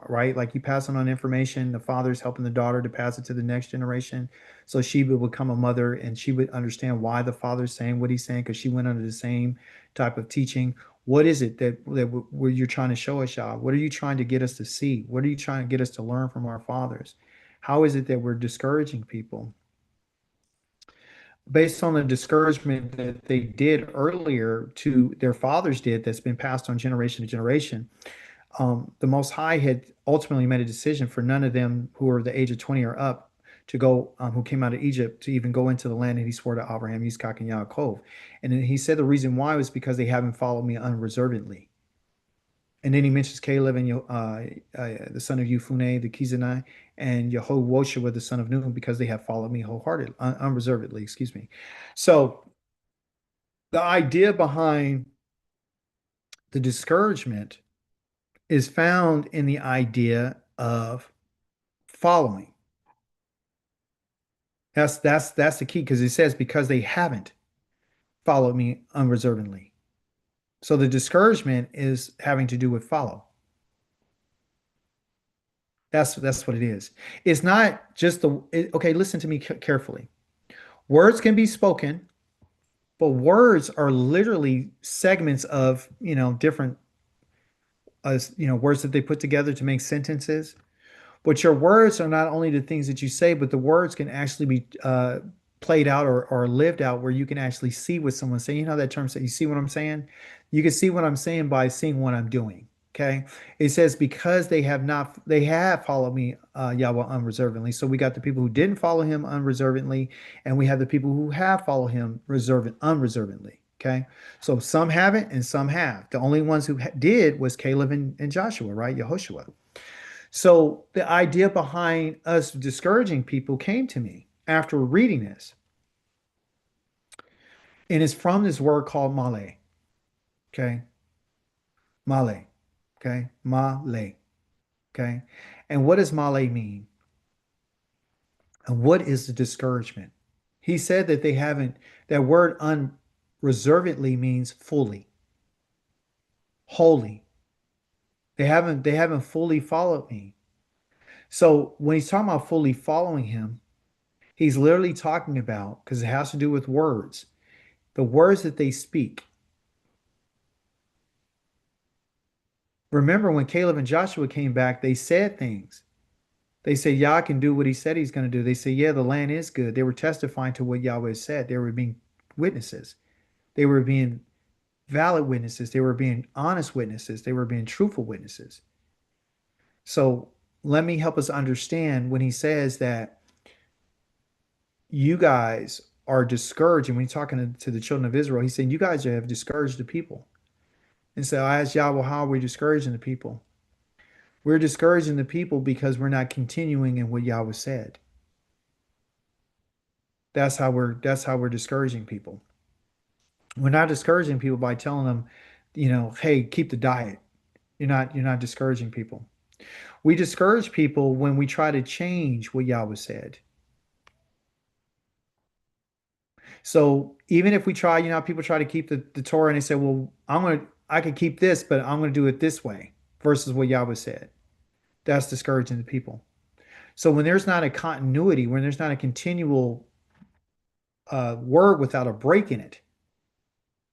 right? Like you passing on information, the father's helping the daughter to pass it to the next generation. So she would become a mother and she would understand why the father's saying what he's saying because she went under the same type of teaching. What is it that where you're trying to show us, Yah? What are you trying to get us to see? What are you trying to get us to learn from our fathers? How is it that we're discouraging people? Based on the discouragement that they did earlier to their fathers did that's been passed on generation to generation, the Most High had ultimately made a decision for none of them who are the age of 20 or up to go, who came out of Egypt to even go into the land that he swore to Abraham, Yitzchak, and Yaakov. And then he said the reason why was because they haven't followed me unreservedly. And then he mentions Caleb and the son of Euphune, the Kizanai, and Yehoshua, the son of Nun, because they have followed me wholeheartedly, unreservedly, excuse me. So the idea behind the discouragement is found in the idea of following. That's the key because it says because they haven't followed me unreservedly. So the discouragement is having to do with follow. That's what it is. It's not just okay, listen to me carefully. Words can be spoken, but words are literally segments of, different words that they put together to make sentences. But your words are not only the things that you say, but the words can actually be played out or lived out where you can actually see what someone's saying. You know that term, you see what I'm saying? You can see what I'm saying by seeing what I'm doing. Okay. It says, because they have followed me, Yahweh, unreservedly. So we got the people who didn't follow him unreservedly, and we have the people who have followed him unreservedly. Okay. So some haven't and some have. The only ones who did was Caleb and Joshua, right? Yehoshua. So the idea behind us discouraging people came to me after reading this. And it's from this word called male. Okay. Male. Okay. Male. Okay. And what does male mean? And what is the discouragement? He said that they haven't, that word reservedly means fully, wholly. They haven't fully followed me. So when he's talking about fully following him, he's literally talking about, because it has to do with words, the words that they speak. Remember when Caleb and Joshua came back, they said things. They said, Yah can do what he said he's going to do. They say, yeah, the land is good. They were testifying to what Yahweh said. They were being witnesses. They were being valid witnesses. They were being honest witnesses. They were being truthful witnesses. So let me help us understand when he says that you guys are discouraged. And when he's talking to the children of Israel, he's saying, you guys have discouraged the people. And so I asked Yahweh, how are we discouraging the people? We're discouraging the people because we're not continuing in what Yahweh said. That's how we're discouraging people. We're not discouraging people by telling them, hey, keep the diet. You're not discouraging people. We discourage people when we try to change what Yahweh said. So even if we try, people try to keep the Torah and they say, well, I could keep this, but I'm going to do it this way versus what Yahweh said. That's discouraging the people. So when there's not a continuity, when there's not a continual word without a break in it,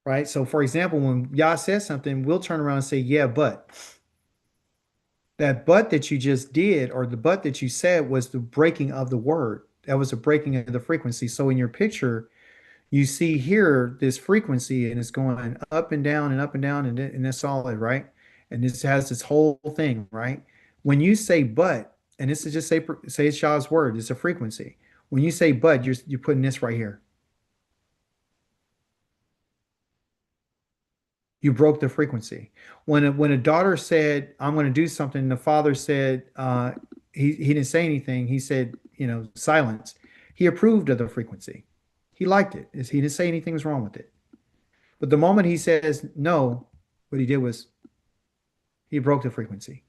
right? So for example, when Yah says something, we'll turn around and say, yeah, but that but that you just did, or the but that you said, was the breaking of the word. That was a breaking of the frequency. So in your picture, you see here this frequency and it's going up and down and up and down, and it's solid, right? And this has this whole thing, right? When you say but, and this is just say it's Shah's word, it's a frequency. When you say but, you're putting this right here. You broke the frequency. When a daughter said, I'm going to do something, the father said, he didn't say anything. He said, silence. He approved of the frequency. He liked it. He didn't say anything was wrong with it. But the moment he says no, what he did was he broke the frequency.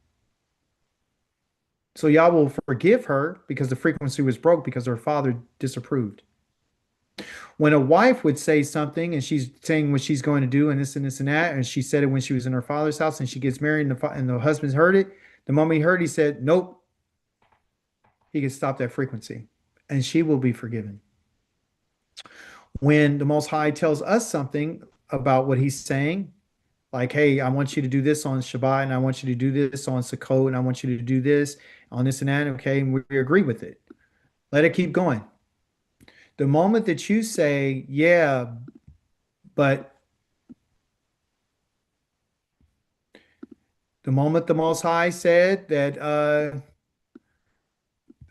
So Yah will forgive her because the frequency was broke because her father disapproved. When a wife would say something and she's saying what she's going to do and this and this and that, and she said it when she was in her father's house and she gets married and the husband's heard it, the moment he heard, he said, nope, he can stop that frequency and she will be forgiven. When the Most High tells us something about what he's saying, like, hey, I want you to do this on Shabbat and I want you to do this on Sukkot and I want you to do this on this and that, okay, and we agree with it. Let it keep going. The moment that you say, yeah, but the moment the Most High said that, the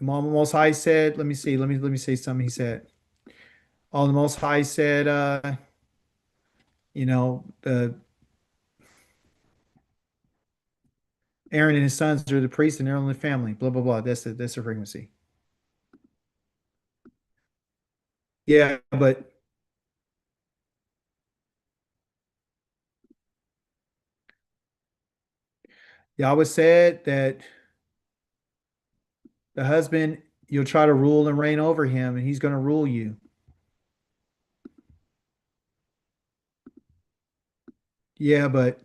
moment Most High said, let me say something he said. Oh, the Most High said, the Aaron and his sons are the priests and they're only family, blah, blah, blah. That's the frequency. Yeah, but Yahweh said that the husband, you'll try to rule and reign over him, and he's going to rule you. Yeah, but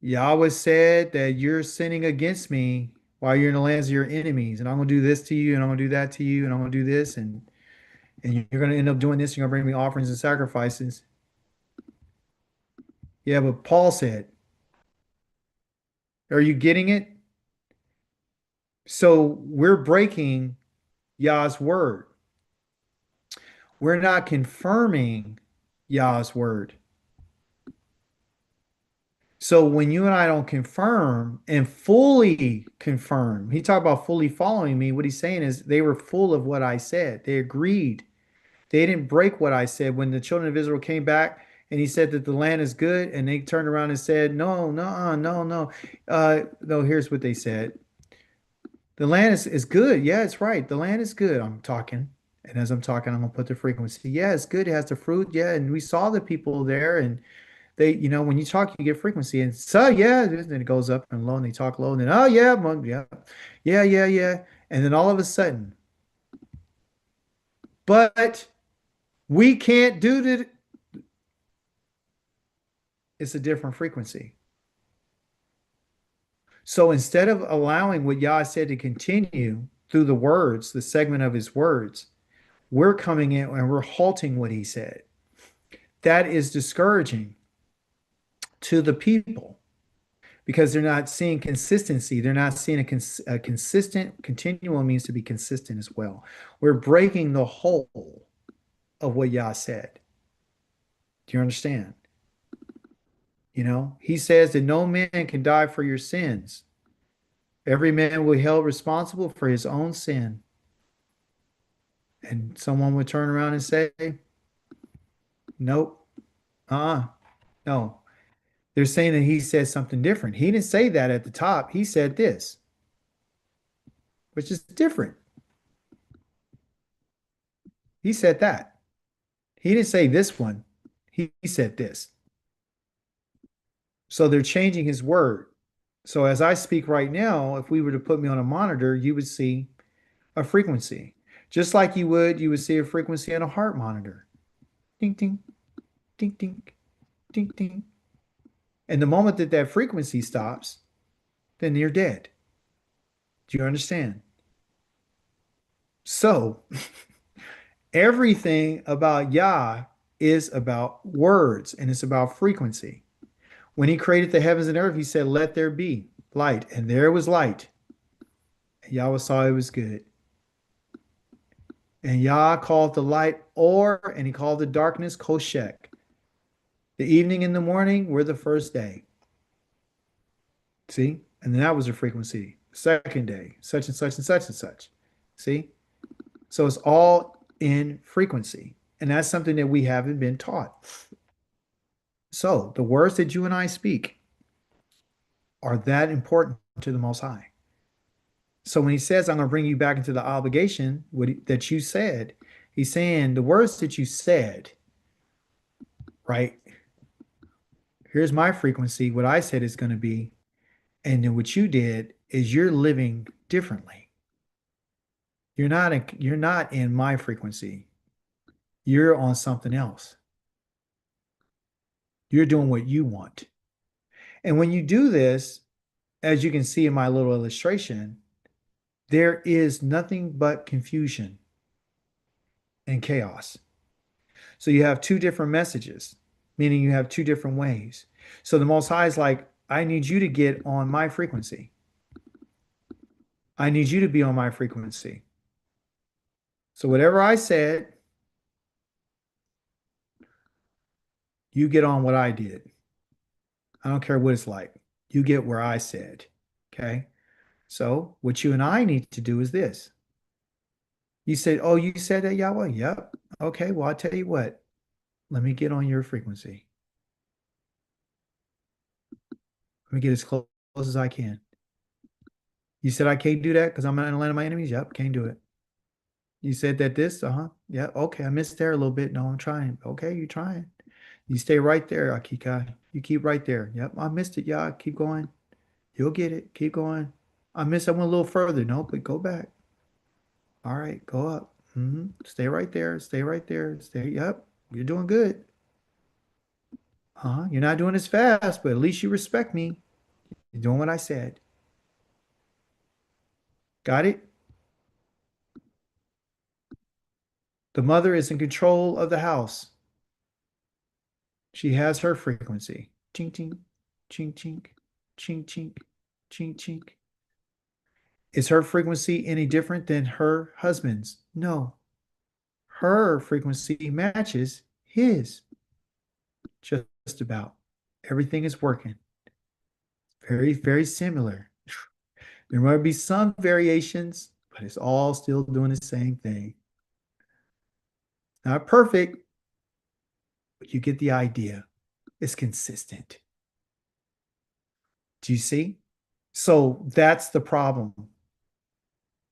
Yahweh said that you're sinning against me while you're in the lands of your enemies, and I'm going to do this to you, and I'm going to do that to you, and I'm going to do this, and you're going to end up doing this. You're going to bring me offerings and sacrifices. Yeah, but Paul said, are you getting it? So we're breaking Yah's word. We're not confirming Yah's word. So when you and I don't confirm and fully confirm, he talked about fully following me. What he's saying is they were full of what I said. They agreed. They didn't break what I said. When the children of Israel came back and he said that the land is good, and they turned around and said, no, no, no, no. No, here's what they said. The land is good. Yeah, it's right. The land is good. I'm talking. And as I'm talking, I'm going to put the frequency. Yeah, it's good. It has the fruit. Yeah. And we saw the people there. And they, when you talk, you get frequency. And so, yeah, then it goes up and low, and they talk low. And then, oh, yeah, yeah, yeah, yeah, yeah. And then all of a sudden, But we can't do that. It's a different frequency. So instead of allowing what Yah said to continue through the words, the segment of his words, we're coming in and we're halting what he said. That is discouraging to the people because they're not seeing consistency. They're not seeing a consistent continuum means to be consistent as well. We're breaking the whole of what Yah said. Do you understand? You know, he says that no man can die for your sins. Every man will be held responsible for his own sin. And someone would turn around and say, nope, no. They're saying that he said something different. He didn't say that at the top. He said this, which is different. He said that. He didn't say this one. He said this. So they're changing his word. So as I speak right now, if we were to put me on a monitor, you would see a frequency. Just like you would see a frequency on a heart monitor. Ding, ding, ding, ding, ding, ding. And the moment that that frequency stops, then you're dead. Do you understand? So everything about Yah is about words and it's about frequency. When he created the heavens and earth, he said, let there be light. And there was light. And Yahweh saw it was good. And Yah called the light Or, and he called the darkness Koshek. The evening and the morning were the first day. See? And then that was a frequency. Second day, such and such and such and such. See? So it's all in frequency. And that's something that we haven't been taught. So the words that you and I speak are that important to the Most High. So when he says, I'm going to bring you back into the obligation that you said, he's saying the words that you said, right? Here's my frequency, what I said is going to be. And then what you did is you're living differently. You're not in my frequency. You're on something else. You're doing what you want. And when you do this, as you can see in my little illustration, there is nothing but confusion and chaos. So you have two different messages, meaning you have two different ways. So the Most High is like, I need you to get on my frequency. I need you to be on my frequency. So whatever I said, you get on what I did. I don't care what it's like. You get where I said. Okay. So what you and I need to do is this. You said, oh, you said that, Yahweh? Yep. Okay. Well, I'll tell you what. Let me get on your frequency. Let me get as close as I can. You said I can't do that because I'm not in the land of my enemies? Yep. Can't do it. You said that this? Yeah. Okay. I missed there a little bit. No, I'm trying. Okay. You're trying. You stay right there, Akika. You keep right there. Yep. I missed it. Yeah. Keep going. You'll get it. Keep going. I went a little further. No, but go back. All right. Go up. Stay right there. Stay right there. Stay. Yep. You're doing good. You're not doing as fast, but at least you respect me. You're doing what I said. Got it? The mother is in control of the house. She has her frequency. Ching, ching, ching, ching, ching, ching, ching, ching. Is her frequency any different than her husband's? No. Her frequency matches his. Just about. Everything is working. Very, very similar. There might be some variations, but it's all still doing the same thing. Not perfect, but you get the idea. It's consistent. Do you see? So that's the problem.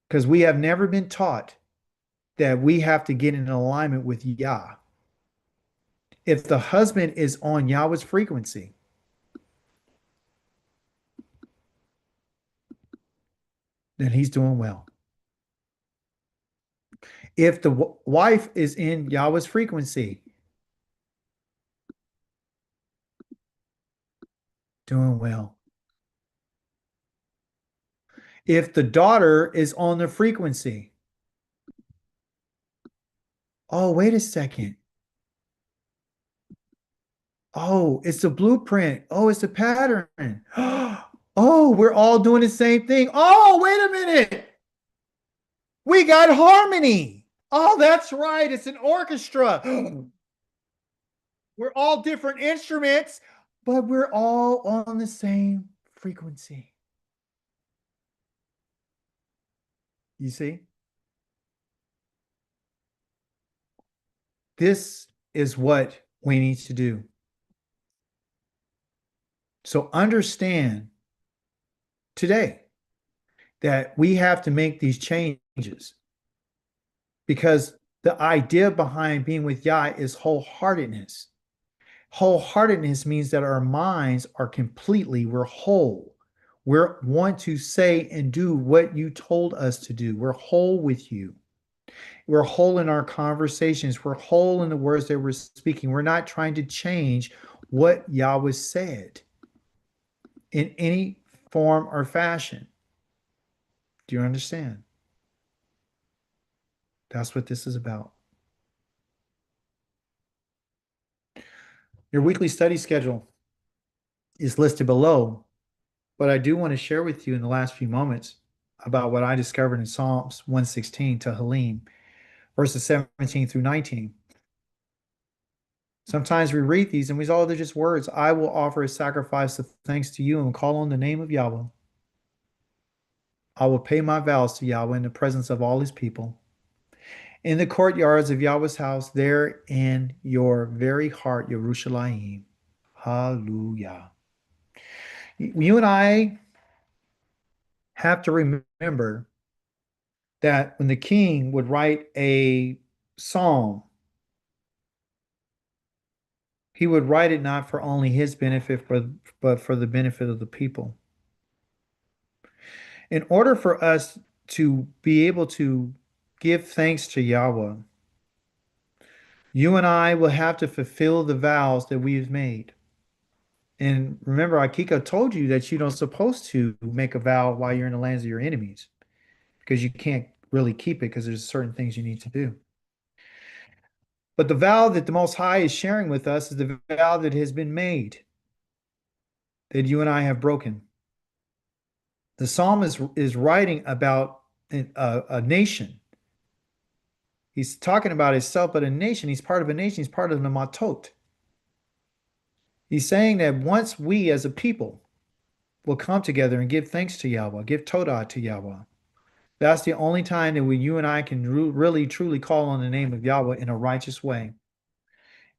Because we have never been taught that we have to get in alignment with Yah. If the husband is on Yahweh's frequency, then he's doing well. If the wife is in Yahweh's frequency, doing well. If the daughter is on the frequency, oh, wait a second. Oh, it's the blueprint. Oh, it's the pattern. Oh, we're all doing the same thing. Oh, wait a minute. We got harmony. Oh, that's right. It's an orchestra. We're all different instruments, but we're all on the same frequency. You see? This is what we need to do. So understand today that we have to make these changes because the idea behind being with Yah is wholeheartedness. Wholeheartedness means that our minds are completely, we're whole. We want to say and do what you told us to do. We're whole with you. We're whole in our conversations. We're whole in the words that we're speaking. We're not trying to change what Yahweh said in any form or fashion. Do you understand? That's what this is about. Your weekly study schedule is listed below, but I do want to share with you in the last few moments about what I discovered in Psalms 116 to Halim, verses 17 through 19. Sometimes we read these and we say, oh, they're just words. I will offer a sacrifice of thanks to you and call on the name of Yahweh. I will pay my vows to Yahweh in the presence of all his people. In the courtyards of Yahweh's house, there in your very heart, Yerushalayim. Hallelujah. You and I have to remember that when the king would write a psalm, he would write it not for only his benefit, but for the benefit of the people. In order for us to be able to give thanks to Yahweh, you and I will have to fulfill the vows that we've made. And remember, Akika told you that you don't supposed to make a vow while you're in the lands of your enemies because you can't really keep it because there's certain things you need to do. But the vow that the Most High is sharing with us is the vow that has been made, that you and I have broken. The psalmist is writing about a nation. He's talking about himself, but a nation. He's part of a nation. He's part of the Matot. He's saying that once we as a people will come together and give thanks to Yahweh, give Todah to Yahweh, that's the only time that you and I can really, truly call on the name of Yahweh in a righteous way,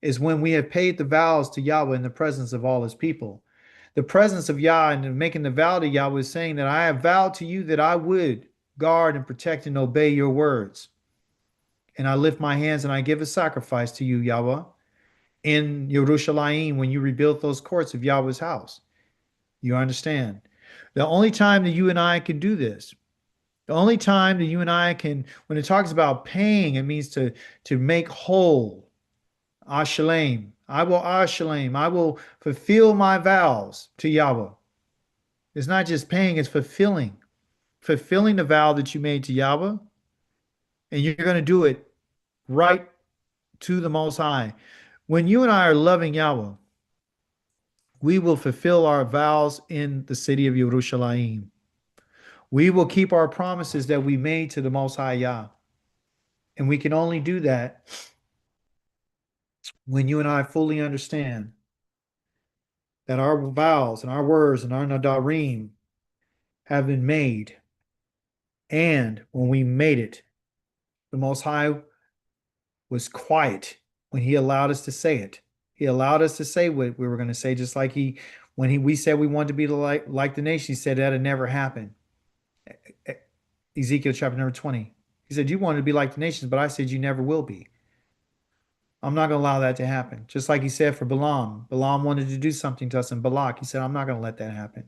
is when we have paid the vows to Yahweh in the presence of all his people. The presence of Yah and making the vow to Yahweh is saying that I have vowed to you that I would guard and protect and obey your words. And I lift my hands and I give a sacrifice to you, Yahweh, in Yerushalayim when you rebuilt those courts of Yahweh's house. You understand? The only time that you and I can do this, the only time that you and I can, when it talks about paying, it means to make whole. Ashalem. I will Ashalem. I will fulfill my vows to Yahweh. It's not just paying, it's fulfilling. Fulfilling the vow that you made to Yahweh. And you're going to do it right to the Most High. When you and I are loving Yahweh, we will fulfill our vows in the city of Yerushalayim. We will keep our promises that we made to the Most High Yah. And we can only do that when you and I fully understand that our vows and our words and our nadarim have been made. And when we made it, the Most High was quiet when he allowed us to say it. He allowed us to say what we were going to say, just like we said we wanted to be like the nation, he said that'd never happen. Ezekiel chapter number 20. He said, you wanted to be like the nations, but I said you never will be. I'm not going to allow that to happen. Just like he said for Balaam. Balaam wanted to do something to us in Balak. He said, I'm not going to let that happen.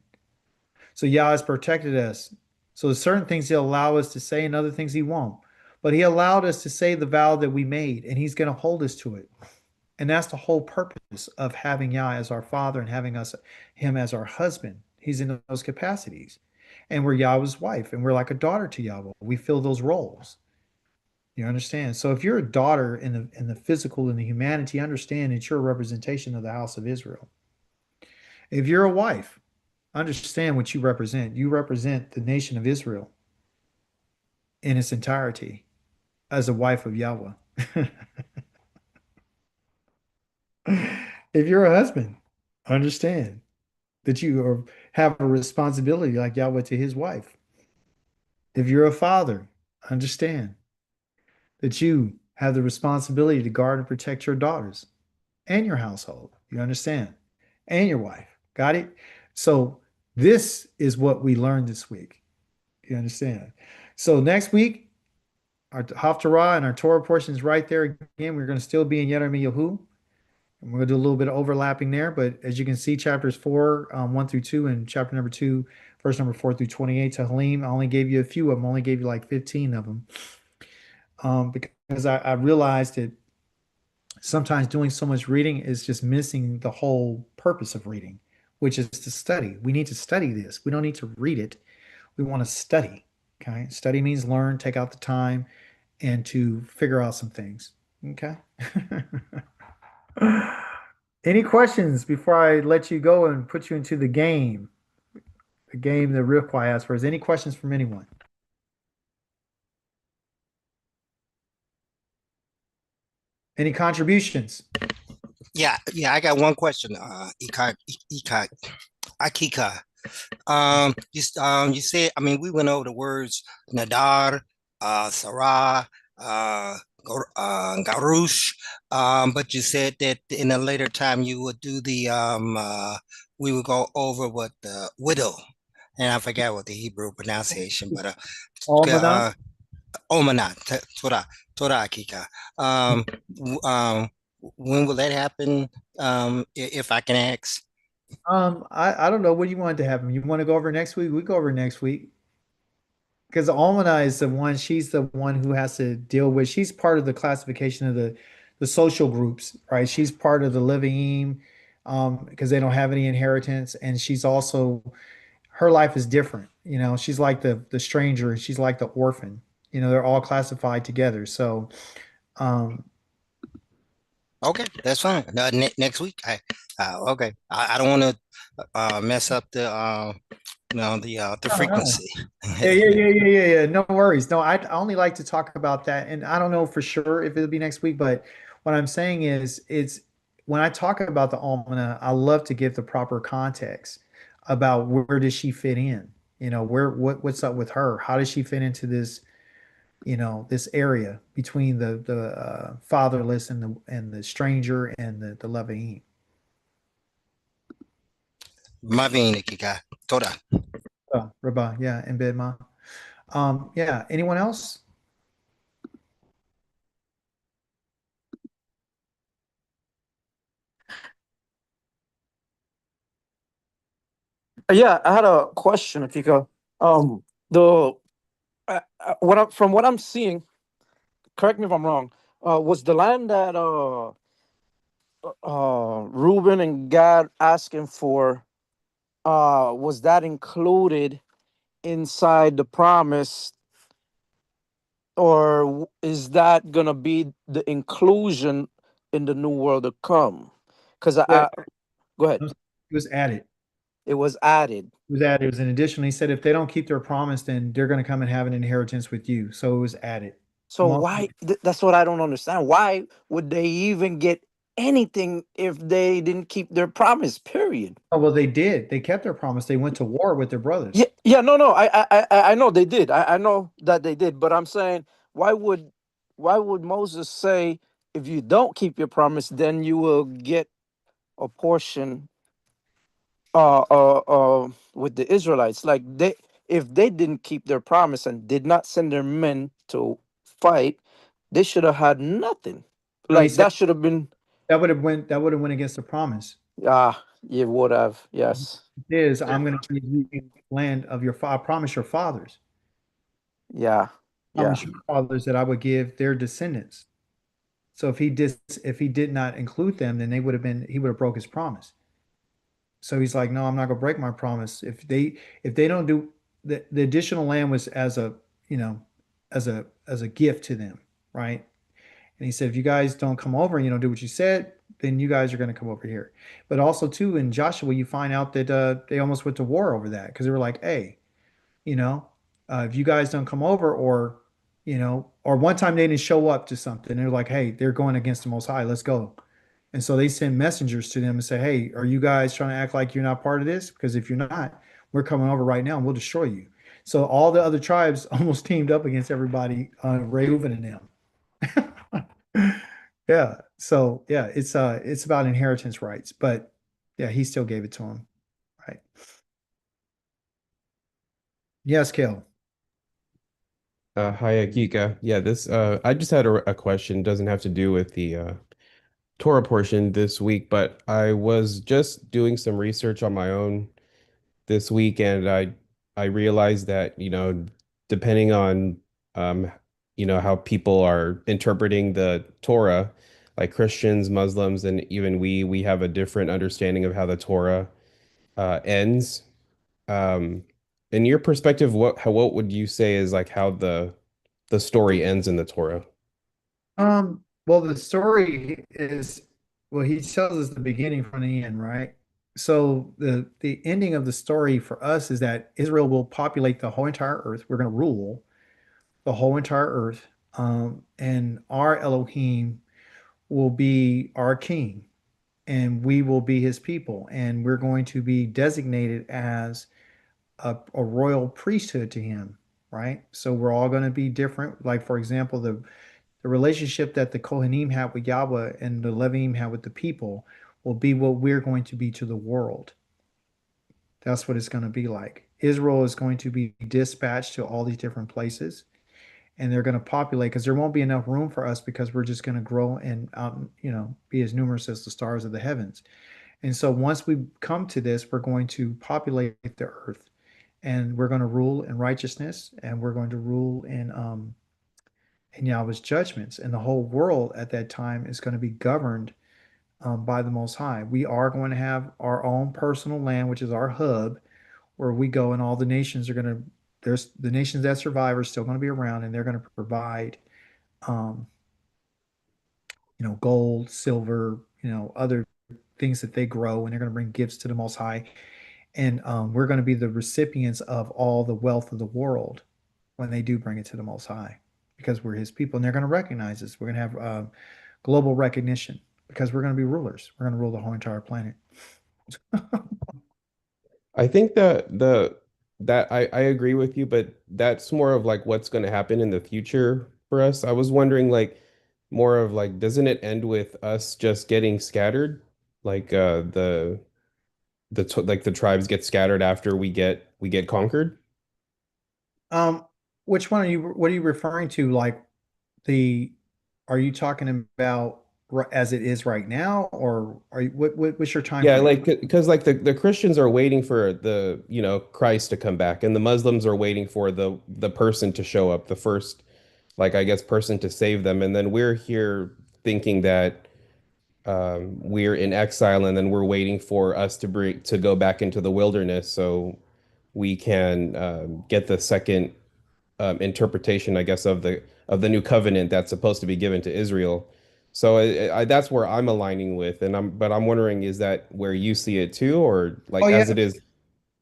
So Yah has protected us. So there's certain things he'll allow us to say and other things he won't. But he allowed us to say the vow that we made, and he's going to hold us to it. And that's the whole purpose of having Yah as our father and having him as our husband. He's in those capacities. And we're Yahweh's wife, and we're like a daughter to Yahweh. We fill those roles. You understand? So if you're a daughter in the physical and the humanity, understand that you're a representation of the house of Israel. If you're a wife, understand what you represent. You represent the nation of Israel in its entirety as a wife of Yahweh. If you're a husband, understand that have a responsibility like Yahweh to his wife. If you're a father, understand that you have the responsibility to guard and protect your daughters and your household. You understand? And your wife. Got it? So this is what we learned this week. You understand? So next week, our Haftarah and our Torah portion is right there again. We're going to still be in Yeremiyahu. And we're going to do a little bit of overlapping there. But as you can see, chapters 4, 1 through 2, and chapter number 2, verse number 4 through 28, Tehillim, I only gave you a few of them. I only gave you like 15 of them. Because I realized that sometimes doing so much reading is just missing the whole purpose of reading, which is to study. We need to study this. We don't need to read it. We want to study. Okay. Study means learn, take out the time, and to figure out some things. Okay. Any questions before I let you go and put you into the game? The game that Rifqai asked for. Is any questions from anyone? Any contributions? Yeah, I got one question. Akika. You said, I mean, we went over the words Nadar, Sarah, Garush, but you said that in a later time you would do we would go over what the widow, and I forgot what the Hebrew pronunciation, but Almanach? Omanat, Torah Akika. When will that happen? If I can ask. I don't know. What do you want to happen? You want to go over next week? We go over next week. Because Almana is the one, she's the one who has to deal with, she's part of the classification of the social groups, right? She's part of the Leviim, because they don't have any inheritance. And she's also, her life is different. You know, she's like the stranger, she's like the orphan. You know, they're all classified together. So, Okay, that's fine. Next week, okay. I don't want to mess up the no, no. frequency. Yeah. No worries. No, I only like to talk about that, and I don't know for sure if it'll be next week. But what I'm saying is, it's when I talk about the almana, I love to give the proper context about where does she fit in. You know, what's up with her? How does she fit into this? You know, this area between the fatherless and the stranger and the Leviim. Mavin Ikika, Torah. Rabbi, yeah, and Bedma. Yeah. Anyone else? Yeah, I had a question, Akika. The from what I'm seeing, correct me if I'm wrong. Was the land that Reuben and Gad asking for, was that included inside the promise, or is that gonna be the inclusion in the new world to come? Because Yeah, go ahead. it was added. It was added. It was added. It was an addition. He said if they don't keep their promise, then they're going to come and have an inheritance with you. So it was added. So why? That's what I don't understand. Why would they even get anything if they didn't keep their promise? Period. Oh, well, they did. They kept their promise. They went to war with their brothers. Yeah. No. I know they did. I know that they did. But I'm saying, why would Moses say, if you don't keep your promise, then you will get a portion with the Israelites? Like, if they didn't keep their promise and did not send their men to fight, they should have had nothing. No, he Like, said that should have been. that would have went against the promise. You would have. Yes. It is I'm going to give you the land of your father. I promise your fathers. Yeah. Yeah. promised your fathers that I would give their descendants. So if he did not include them, then he would have broke his promise. So he's like, no, I'm not gonna break my promise. If they don't do the additional land was as a, you know, as a gift to them, right? And he said, if you guys don't come over and you don't do what you said, then you guys are going to come over here. But also too in Joshua, you find out that they almost went to war over that because they were like, hey, you know, if you guys don't come over, or or one time they didn't show up to something, they're like, hey, they're going against the Most High, let's go. And so they send messengers to them and say, hey, are you guys trying to act like you're not part of this? Because if you're not, we're coming over right now and we'll destroy you. So all the other tribes almost teamed up against everybody, Reuben and them. Yeah. So yeah, it's about inheritance rights, but yeah, he still gave it to him. Right. Yes, Kel. Hi, Akika. Yeah, this I just had a question. Doesn't have to do with the Torah portion this week, but I was just doing some research on my own this week, and I realized that, depending on um, how people are interpreting the Torah, like Christians, Muslims, and even we have a different understanding of how the Torah ends. Um, in your perspective, what would you say is like how the story ends in the Torah? Well, the story is, well, he tells us the beginning from the end, right? So the ending of the story for us is that Israel will populate the whole entire earth. We're going to rule the whole entire earth, and our Elohim will be our king, and we will be his people, and we're going to be designated as a royal priesthood to him, right? So we're all going to be different. Like for example, the relationship that the Kohanim had with Yahweh and the Levim had with the people will be what we're going to be to the world. That's what it's going to be like. Israel is going to be dispatched to all these different places, and they're going to populate because there won't be enough room for us because we're just going to grow and be as numerous as the stars of the heavens. And so once we come to this, we're going to populate the earth, and we're going to rule in righteousness, and we're going to rule in Yahweh's judgments, and the whole world at that time is going to be governed by the Most High. We are going to have our own personal land, which is our hub, where we go, and all the nations are going to. There's the nations that survive are still going to be around, and they're going to provide, um, gold, silver, other things that they grow, and they're going to bring gifts to the Most High, and we're going to be the recipients of all the wealth of the world when they do bring it to the Most High, because we're His people, and they're going to recognize us. We're going to have global recognition because we're going to be rulers. We're going to rule the whole entire planet. I think that I agree with you, but that's more of like what's going to happen in the future for us. I was wondering like more of like, doesn't it end with us just getting scattered? Like like the tribes get scattered after we get conquered? Um, which one are you? What are you referring to? Like the? Are you talking about as it is right now, or are you? What's your time Yeah, frame? like because like the Christians are waiting for the, Christ to come back, and the Muslims are waiting for the person to show up, the first, like I guess, person to save them. And then we're here thinking that we're in exile, and then we're waiting for us to go back into the wilderness so we can get the second interpretation, I guess, of the new covenant that's supposed to be given to Israel. So that's where I'm aligning with, and I'm wondering, is that where you see it too, or Oh like yeah, as it is?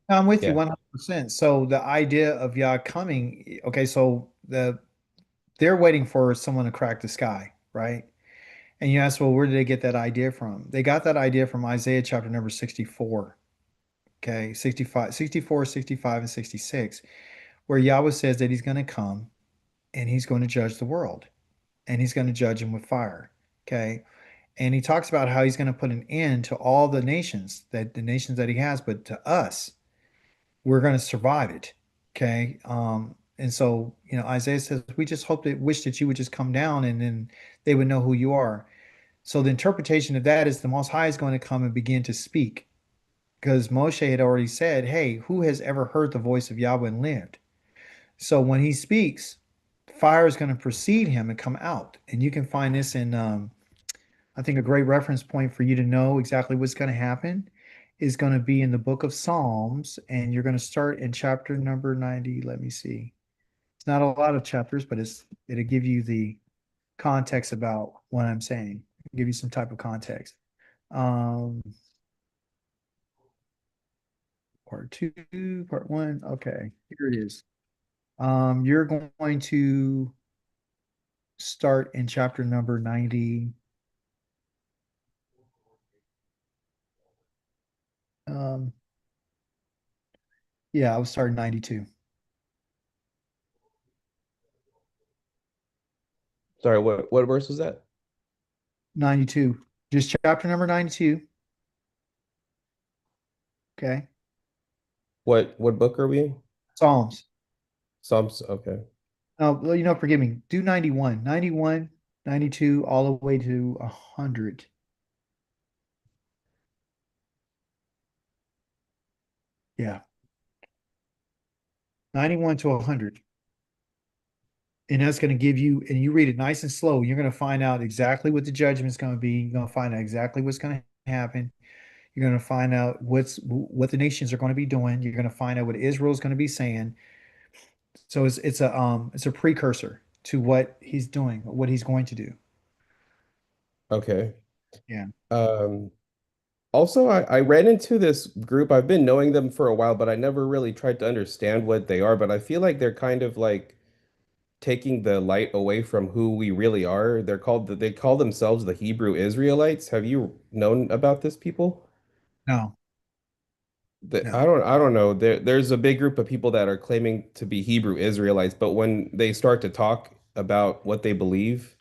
I'm with you Yeah, 100%. So the idea of Yah coming, okay, so they're waiting for someone to crack the sky, right? And you ask, well, where did they get that idea from? They got that idea from Isaiah chapter number 64. Okay, 65, 64, 65, and 66, where Yahweh says that he's going to come and he's going to judge the world, and he's going to judge them with fire. Okay. And he talks about how he's going to put an end to all the nations, that the nations that he has, but to us, we're going to survive it. Okay. And so, Isaiah says, we just wish that you would just come down, and then they would know who you are. So the interpretation of that is the Most High is going to come and begin to speak, because Moshe had already said, hey, who has ever heard the voice of Yahweh and lived? So when he speaks, fire is going to precede him and come out. And you can find this in, I think a great reference point for you to know exactly what's going to happen is going to be in the book of Psalms. And you're going to start in chapter number 90. Let me see. It's not a lot of chapters, but it'll give you the context about what I'm saying, give you some type of context. Um, part two, part one. Okay, here it is. You're going to start in chapter number 90. Um, yeah, I was starting 92. Sorry, what verse was that? 92. Just chapter number 92. Okay. What book are we in? Psalms. Psalms. Okay. No, well, forgive me. Do 91. 91, 92, all the way to 100. Yeah. 91 to 100. And that's going to give you, and you read it nice and slow, you're going to find out exactly what the judgment is going to be. You're going to find out exactly what's going to happen. You're going to find out what the nations are going to be doing. You're going to find out what Israel is going to be saying. So it's a precursor to what he's doing, what he's going to do. Okay. Yeah. Um, Also, I ran into this group. I've been knowing them for a while, but I never really tried to understand what they are. But I feel like they're kind of like taking the light away from who we really are. They call themselves the Hebrew Israelites. Have you known about this people? No, no. I don't know. There's a big group of people that are claiming to be Hebrew Israelites, but when they start to talk about what they believe,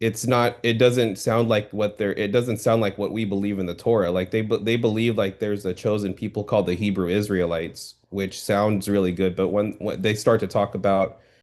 it's not it doesn't sound like it doesn't sound like what we believe in the Torah. Like they believe like there's a chosen people called the Hebrew Israelites, which sounds really good, but when they start to talk about